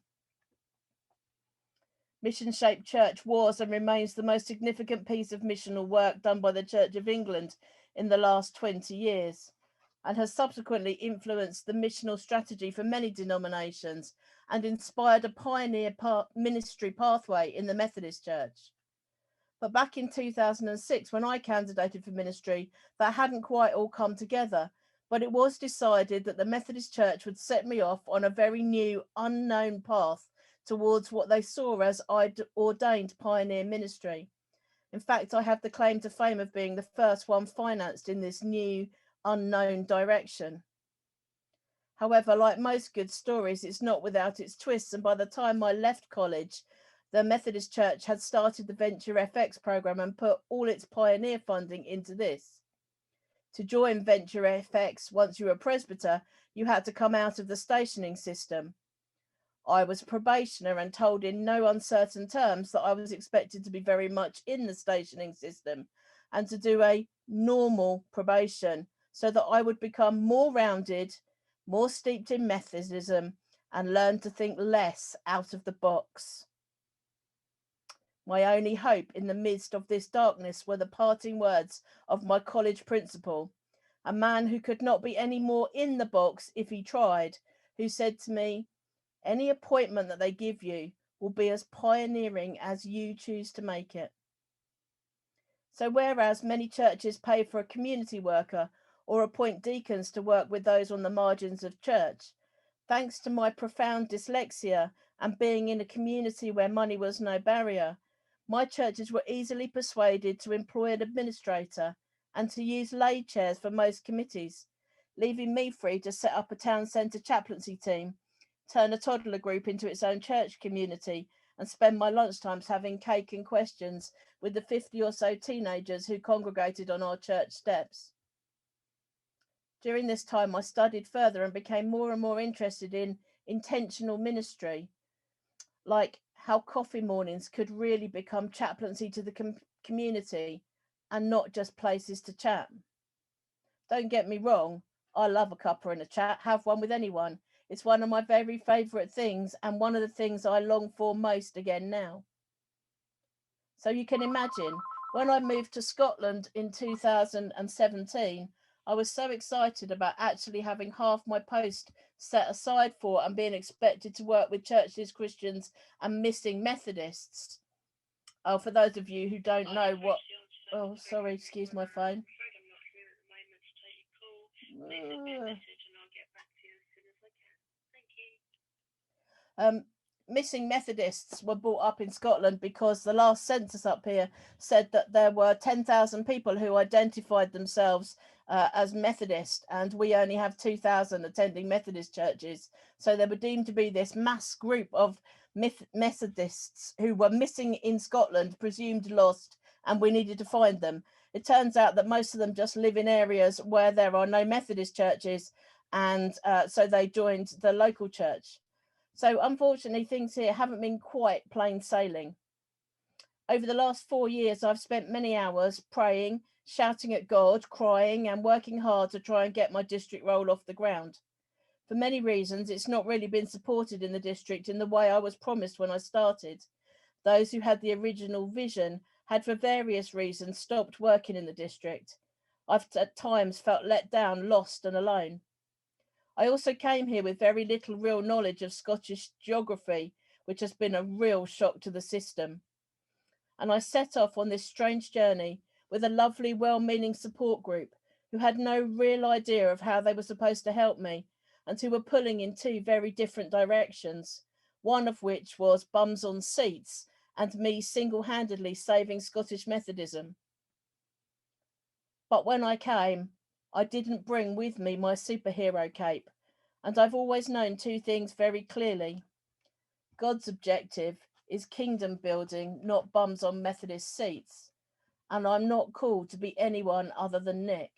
Mission-Shaped Church was and remains the most significant piece of missional work done by the Church of England in the last 20 years, and has subsequently influenced the missional strategy for many denominations and inspired a pioneer ministry pathway in the Methodist Church. But back in 2006, when I candidated for ministry, that hadn't quite all come together, but it was decided that the Methodist Church would set me off on a very new, unknown path towards what they saw as I'd ordained pioneer ministry. In fact, I have the claim to fame of being the first one financed in this new, unknown direction. However, like most good stories, it's not without its twists, and by the time I left college, the Methodist Church had started the Venture FX program and put all its pioneer funding into this. To join Venture FX, once you were a presbyter, you had to come out of the stationing system. I was a probationer and told in no uncertain terms that I was expected to be very much in the stationing system and to do a normal probation so that I would become more rounded, more steeped in Methodism, and learn to think less out of the box. My only hope in the midst of this darkness were the parting words of my college principal, a man who could not be any more in the box if he tried, who said to me, "Any appointment that they give you will be as pioneering as you choose to make it." So whereas many churches pay for a community worker or appoint deacons to work with those on the margins of church, thanks to my profound dyslexia and being in a community where money was no barrier, my churches were easily persuaded to employ an administrator and to use lay chairs for most committees, leaving me free to set up a town centre chaplaincy team, turn a toddler group into its own church community, and spend my lunchtimes having cake and questions with the 50 or so teenagers who congregated on our church steps. During this time, I studied further and became more and more interested in intentional ministry, like how coffee mornings could really become chaplaincy to the community and not just places to chat. Don't get me wrong, I love a cuppa and a chat, have one with anyone. It's one of my very favourite things and one of the things I long for most again now. So you can imagine, when I moved to Scotland in 2017, I was so excited about actually having half my post set aside for and being expected to work with churches, Christians and missing Methodists. Oh, for those of you who don't know what... Oh, sorry, excuse my phone. Missing Methodists were brought up in Scotland because the last census up here said that there were 10,000 people who identified themselves as Methodist, and we only have 2,000 attending Methodist churches. So they were deemed to be this mass group of Methodists who were missing in Scotland, presumed lost, and we needed to find them. It turns out that most of them just live in areas where there are no Methodist churches, and so they joined the local church. So unfortunately, things here haven't been quite plain sailing. Over the last 4 years, I've spent many hours praying, shouting at God, crying, and working hard to try and get my district role off the ground. For many reasons, it's not really been supported in the district in the way I was promised when I started. Those who had the original vision had, for various reasons, stopped working in the district. I've at times felt let down, lost, and alone. I also came here with very little real knowledge of Scottish geography, which has been a real shock to the system. And I set off on this strange journey with a lovely, well-meaning support group who had no real idea of how they were supposed to help me and who were pulling in two very different directions, one of which was bums on seats and me single-handedly saving Scottish Methodism. But when I came, I didn't bring with me my superhero cape, and I've always known two things very clearly. God's objective is kingdom building, not bums on Methodist seats, and I'm not called to be anyone other than Nick.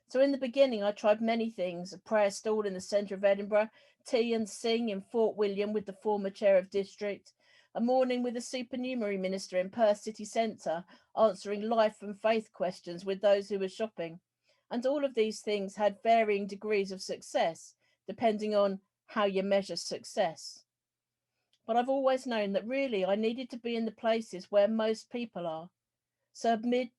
So in the beginning, I tried many things: a prayer stall in the centre of Edinburgh, tea and sing in Fort William with the former chair of district, a morning with a supernumerary minister in Perth city centre, answering life and faith questions with those who were shopping. And all of these things had varying degrees of success, depending on how you measure success. But I've always known that really I needed to be in the places where most people are. So amidst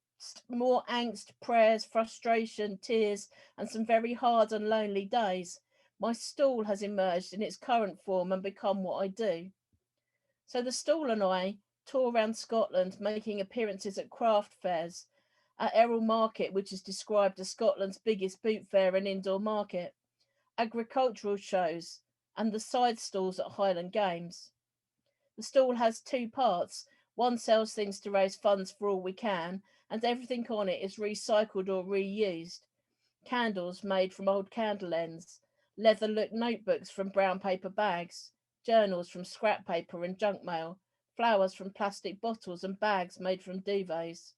more angst, prayers, frustration, tears, and some very hard and lonely days, my stall has emerged in its current form and become what I do. So the stall and I tour around Scotland, making appearances at craft fairs, at Errol Market, which is described as Scotland's biggest boot fair and indoor market, agricultural shows, and the side stalls at Highland Games. The stall has two parts. One sells things to raise funds for all we can, and everything on it is recycled or reused. Candles made from old candle ends, leather-look notebooks from brown paper bags, journals from scrap paper and junk mail, flowers from plastic bottles and bags made from duvets.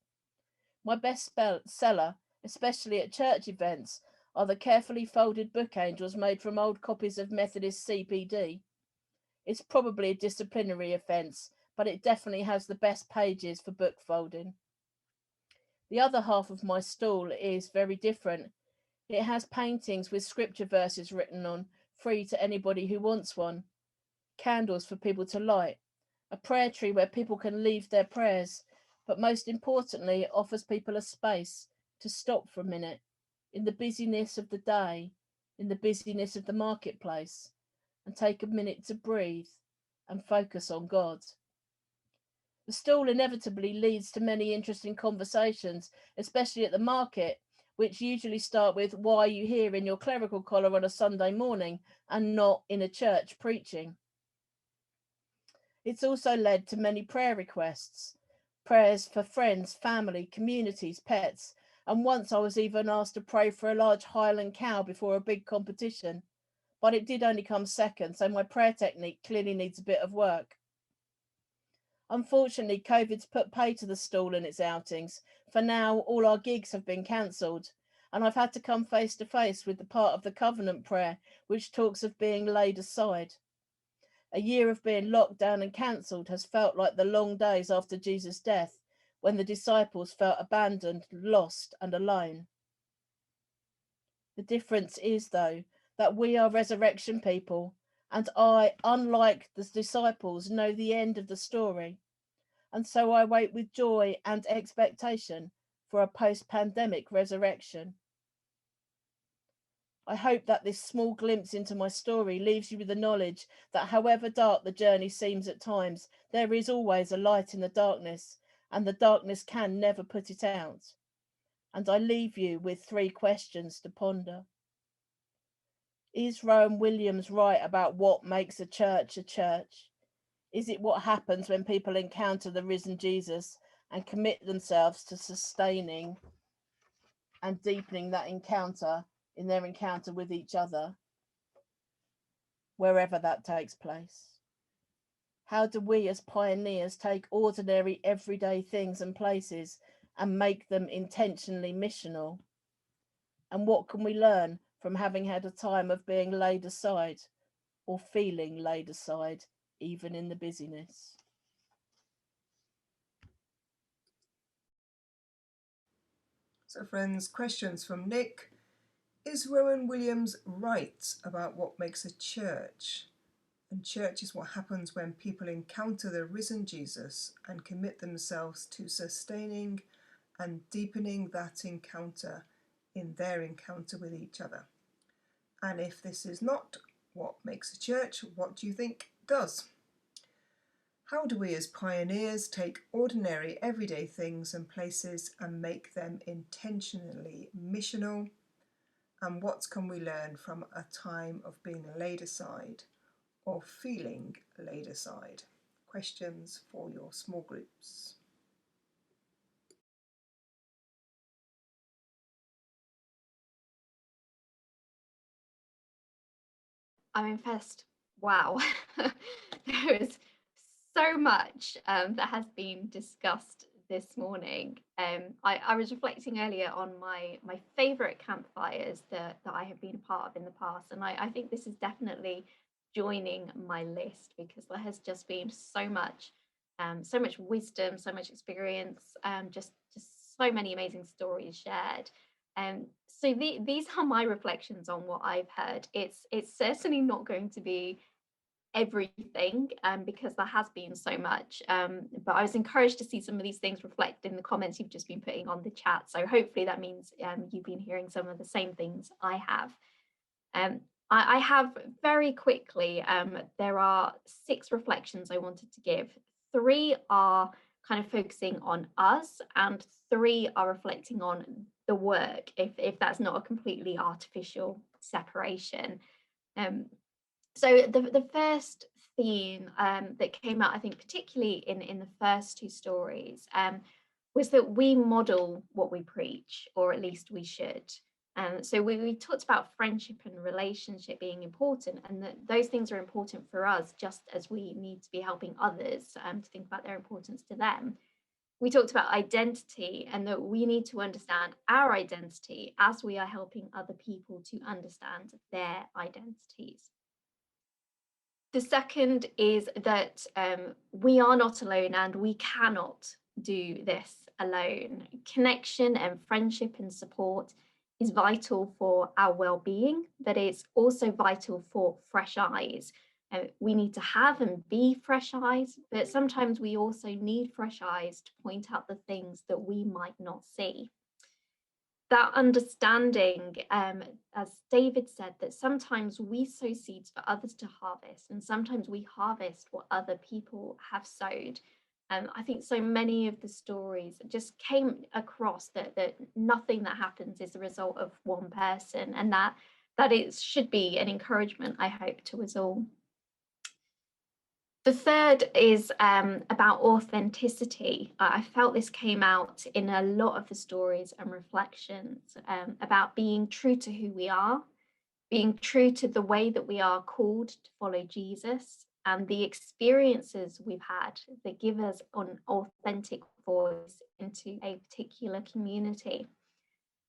My best seller, especially at church events, are the carefully folded book angels made from old copies of Methodist CPD. It's probably a disciplinary offence, but it definitely has the best pages for book folding. The other half of my stall is very different. It has paintings with scripture verses written on, free to anybody who wants one. Candles for people to light. A prayer tree where people can leave their prayers. But most importantly, it offers people a space to stop for a minute in the busyness of the day, in the busyness of the marketplace, and take a minute to breathe and focus on God. The stall inevitably leads to many interesting conversations, especially at the market, which usually start with, why are you here in your clerical collar on a Sunday morning and not in a church preaching? It's also led to many prayer requests, prayers for friends, family, communities, pets, and once I was even asked to pray for a large Highland cow before a big competition, but it did only come second, so my prayer technique clearly needs a bit of work. Unfortunately, COVID's put pay to the stall and its outings. For now, all our gigs have been cancelled, and I've had to come face to face with the part of the covenant prayer which talks of being laid aside. A year of being locked down and cancelled has felt like the long days after Jesus' death, when the disciples felt abandoned, lost, and alone. The difference is, though, that we are resurrection people, and I, unlike the disciples, know the end of the story. And so I wait with joy and expectation for a post-pandemic resurrection. I hope that this small glimpse into my story leaves you with the knowledge that however dark the journey seems at times, there is always a light in the darkness, and the darkness can never put it out. And I leave you with 3 questions to ponder. Is Rowan Williams right about what makes a church a church? Is it what happens when people encounter the risen Jesus and commit themselves to sustaining and deepening that encounter in their encounter with each other, wherever that takes place? How do we as pioneers take ordinary everyday things and places and make them intentionally missional? And what can we learn from having had a time of being laid aside or feeling laid aside, even in the busyness? So friends, questions from Nick. Is Rowan Williams right about what makes a church? And church is what happens when people encounter the risen Jesus and commit themselves to sustaining and deepening that encounter in their encounter with each other. And if this is not what makes a church, what do you think does? How do we as pioneers take ordinary everyday things and places and make them intentionally missional? And what can we learn from a time of being laid aside or feeling laid aside? Questions for your small groups. I'm impressed. Wow. There is so much that has been discussed this morning. I was reflecting earlier on my favourite campfires that I have been a part of in the past, and I think this is definitely joining my list because there has just been so much wisdom, so much experience, just so many amazing stories shared. So these are my reflections on what I've heard. It's certainly not going to be everything because there has been so much, but I was encouraged to see some of these things reflect in the comments you've just been putting on the chat, so hopefully that means you've been hearing some of the same things I have. I have very quickly, there are 6 reflections I wanted to give. 3 are kind of focusing on us and 3 are reflecting on the work, if that's not a completely artificial separation. So the first theme that came out, I think, particularly in the first two stories, was that we model what we preach, or at least we should. So we talked about friendship and relationship being important, and that those things are important for us, just as we need to be helping others to think about their importance to them. We talked about identity, and that we need to understand our identity as we are helping other people to understand their identities. The second is that we are not alone, and we cannot do this alone. Connection and friendship and support is vital for our well-being, but it's also vital for fresh eyes. We need to have and be fresh eyes, but sometimes we also need fresh eyes to point out the things that we might not see. That understanding, as David said, that sometimes we sow seeds for others to harvest, and sometimes we harvest what other people have sowed. I think so many of the stories just came across that nothing that happens is the result of one person, and that it should be an encouragement, I hope, to us all. The third is about authenticity. I felt this came out in a lot of the stories and reflections about being true to who we are, being true to the way that we are called to follow Jesus, and the experiences we've had that give us an authentic voice into a particular community.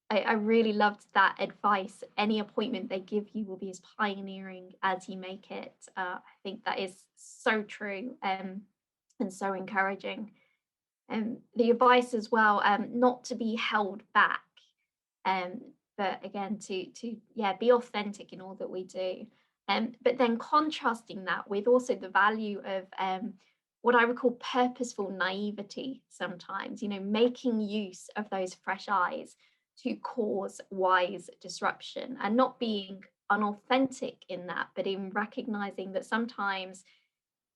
I really loved that advice. Any appointment they give you will be as pioneering as you make it. I think that is so true and so encouraging. The advice as well, not to be held back, but again, to be authentic in all that we do. But then contrasting that with also the value of what I would call purposeful naivety sometimes, making use of those fresh eyes to cause wise disruption, and not being unauthentic in that, but in recognizing that sometimes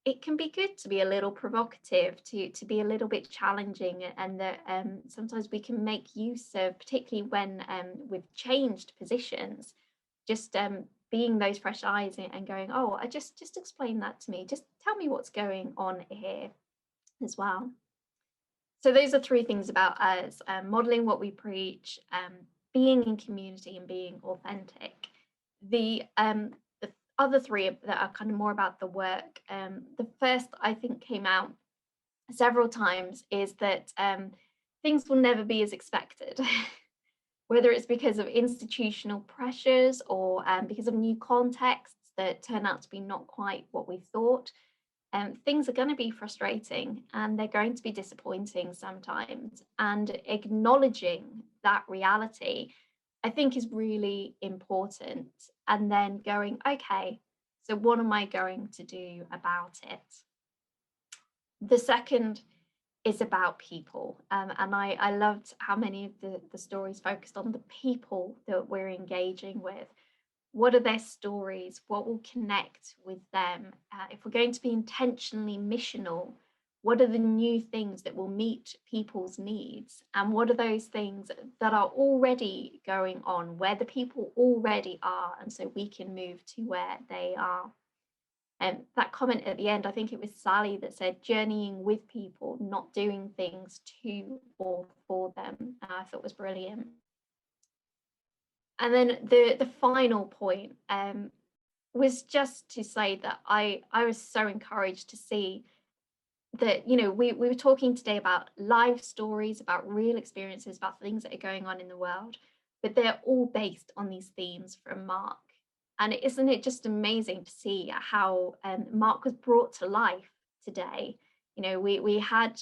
it can be good to be a little provocative, to be a little bit challenging, and that sometimes we can make use of, particularly when we've changed positions, just being those fresh eyes and going, oh, just explain that to me, just tell me what's going on here as well. So those are three things about us: modeling what we preach, being in community, and being authentic. The other three that are kind of more about the work, the first I think came out several times, is that things will never be as expected. Whether it's because of institutional pressures or because of new contexts that turn out to be not quite what we thought. Things are going to be frustrating, and they're going to be disappointing sometimes, and acknowledging that reality, I think, is really important. And then going, okay, so what am I going to do about it? The second is about people, and I loved how many of the stories focused on the people that we're engaging with. What are their stories? What will connect with them? If we're going to be intentionally missional, what are the new things that will meet people's needs? And what are those things that are already going on, where the people already are, and so we can move to where they are? And that comment at the end, I think it was Sally that said, journeying with people, not doing things to or for them, I thought was brilliant. And then the final point was just to say that I was so encouraged to see that, we were talking today about live stories, about real experiences, about things that are going on in the world, but they're all based on these themes from Mark. And isn't it just amazing to see how Mark was brought to life today? We had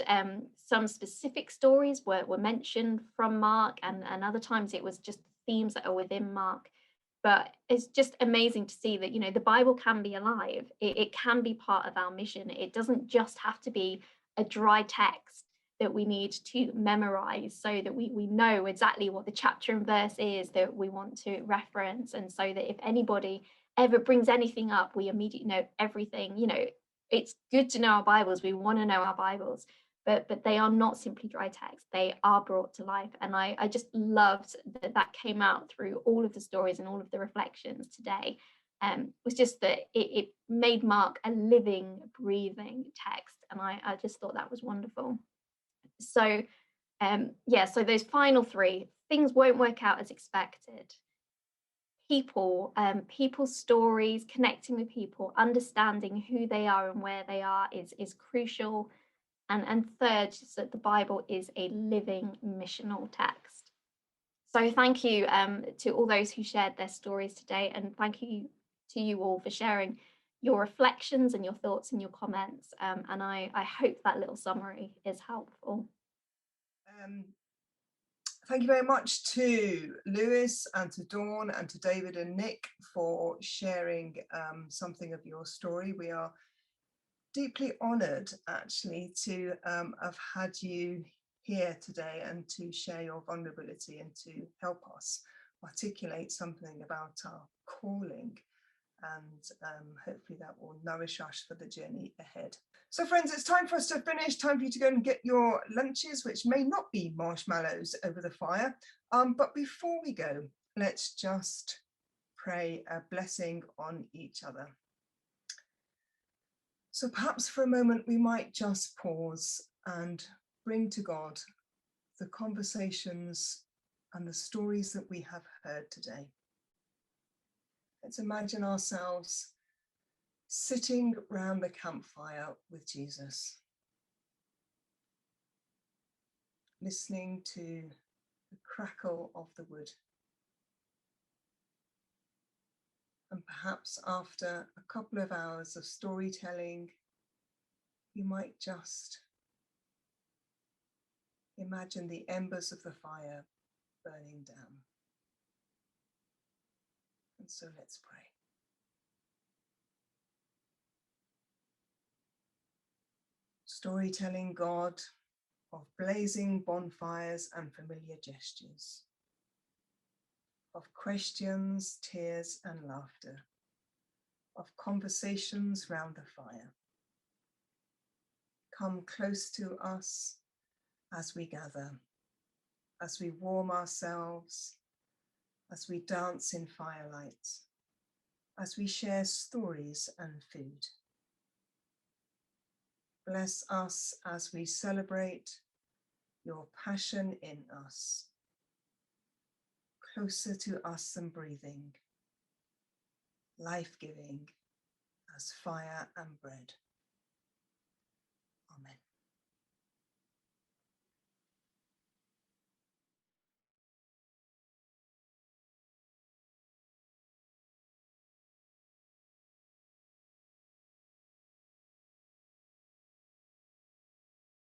some specific stories were mentioned from Mark, and other times it was just themes that are within Mark. But it's just amazing to see that, the Bible can be alive. It can be part of our mission. It doesn't just have to be a dry text that we need to memorize so that we know exactly what the chapter and verse is that we want to reference. And so that if anybody ever brings anything up, we immediately know everything. It's good to know our Bibles. We want to know our Bibles. But they are not simply dry text. They are brought to life. And I just loved that came out through all of the stories and all of the reflections today. was just that it made Mark a living, breathing text. And I just thought that was wonderful. So so those final three, things won't work out as expected. People's stories, connecting with people, understanding who they are and where they are is crucial. And third, just that the Bible is a living missional text. So thank you to all those who shared their stories today, and thank you to you all for sharing your reflections and your thoughts and your comments. And I hope that little summary is helpful. Thank you very much to Lewis and to Dawn and to David and Nick for sharing something of your story. We are deeply honoured actually to have had you here today and to share your vulnerability and to help us articulate something about our calling, and hopefully that will nourish us for the journey ahead. So friends, it's time for us to finish, time for you to go and get your lunches, which may not be marshmallows over the fire. But before we go, let's just pray a blessing on each other. So perhaps for a moment, we might just pause and bring to God the conversations and the stories that we have heard today. Let's imagine ourselves sitting round the campfire with Jesus, listening to the crackle of the wood. And perhaps after a couple of hours of storytelling, you might just imagine the embers of the fire burning down. And so let's pray. Storytelling God of blazing bonfires and familiar gestures, of questions, tears, and laughter, of conversations round the fire. Come close to us as we gather, as we warm ourselves, as we dance in firelight, as we share stories and food. Bless us as we celebrate your passion in us, closer to us than breathing, life-giving as fire and bread.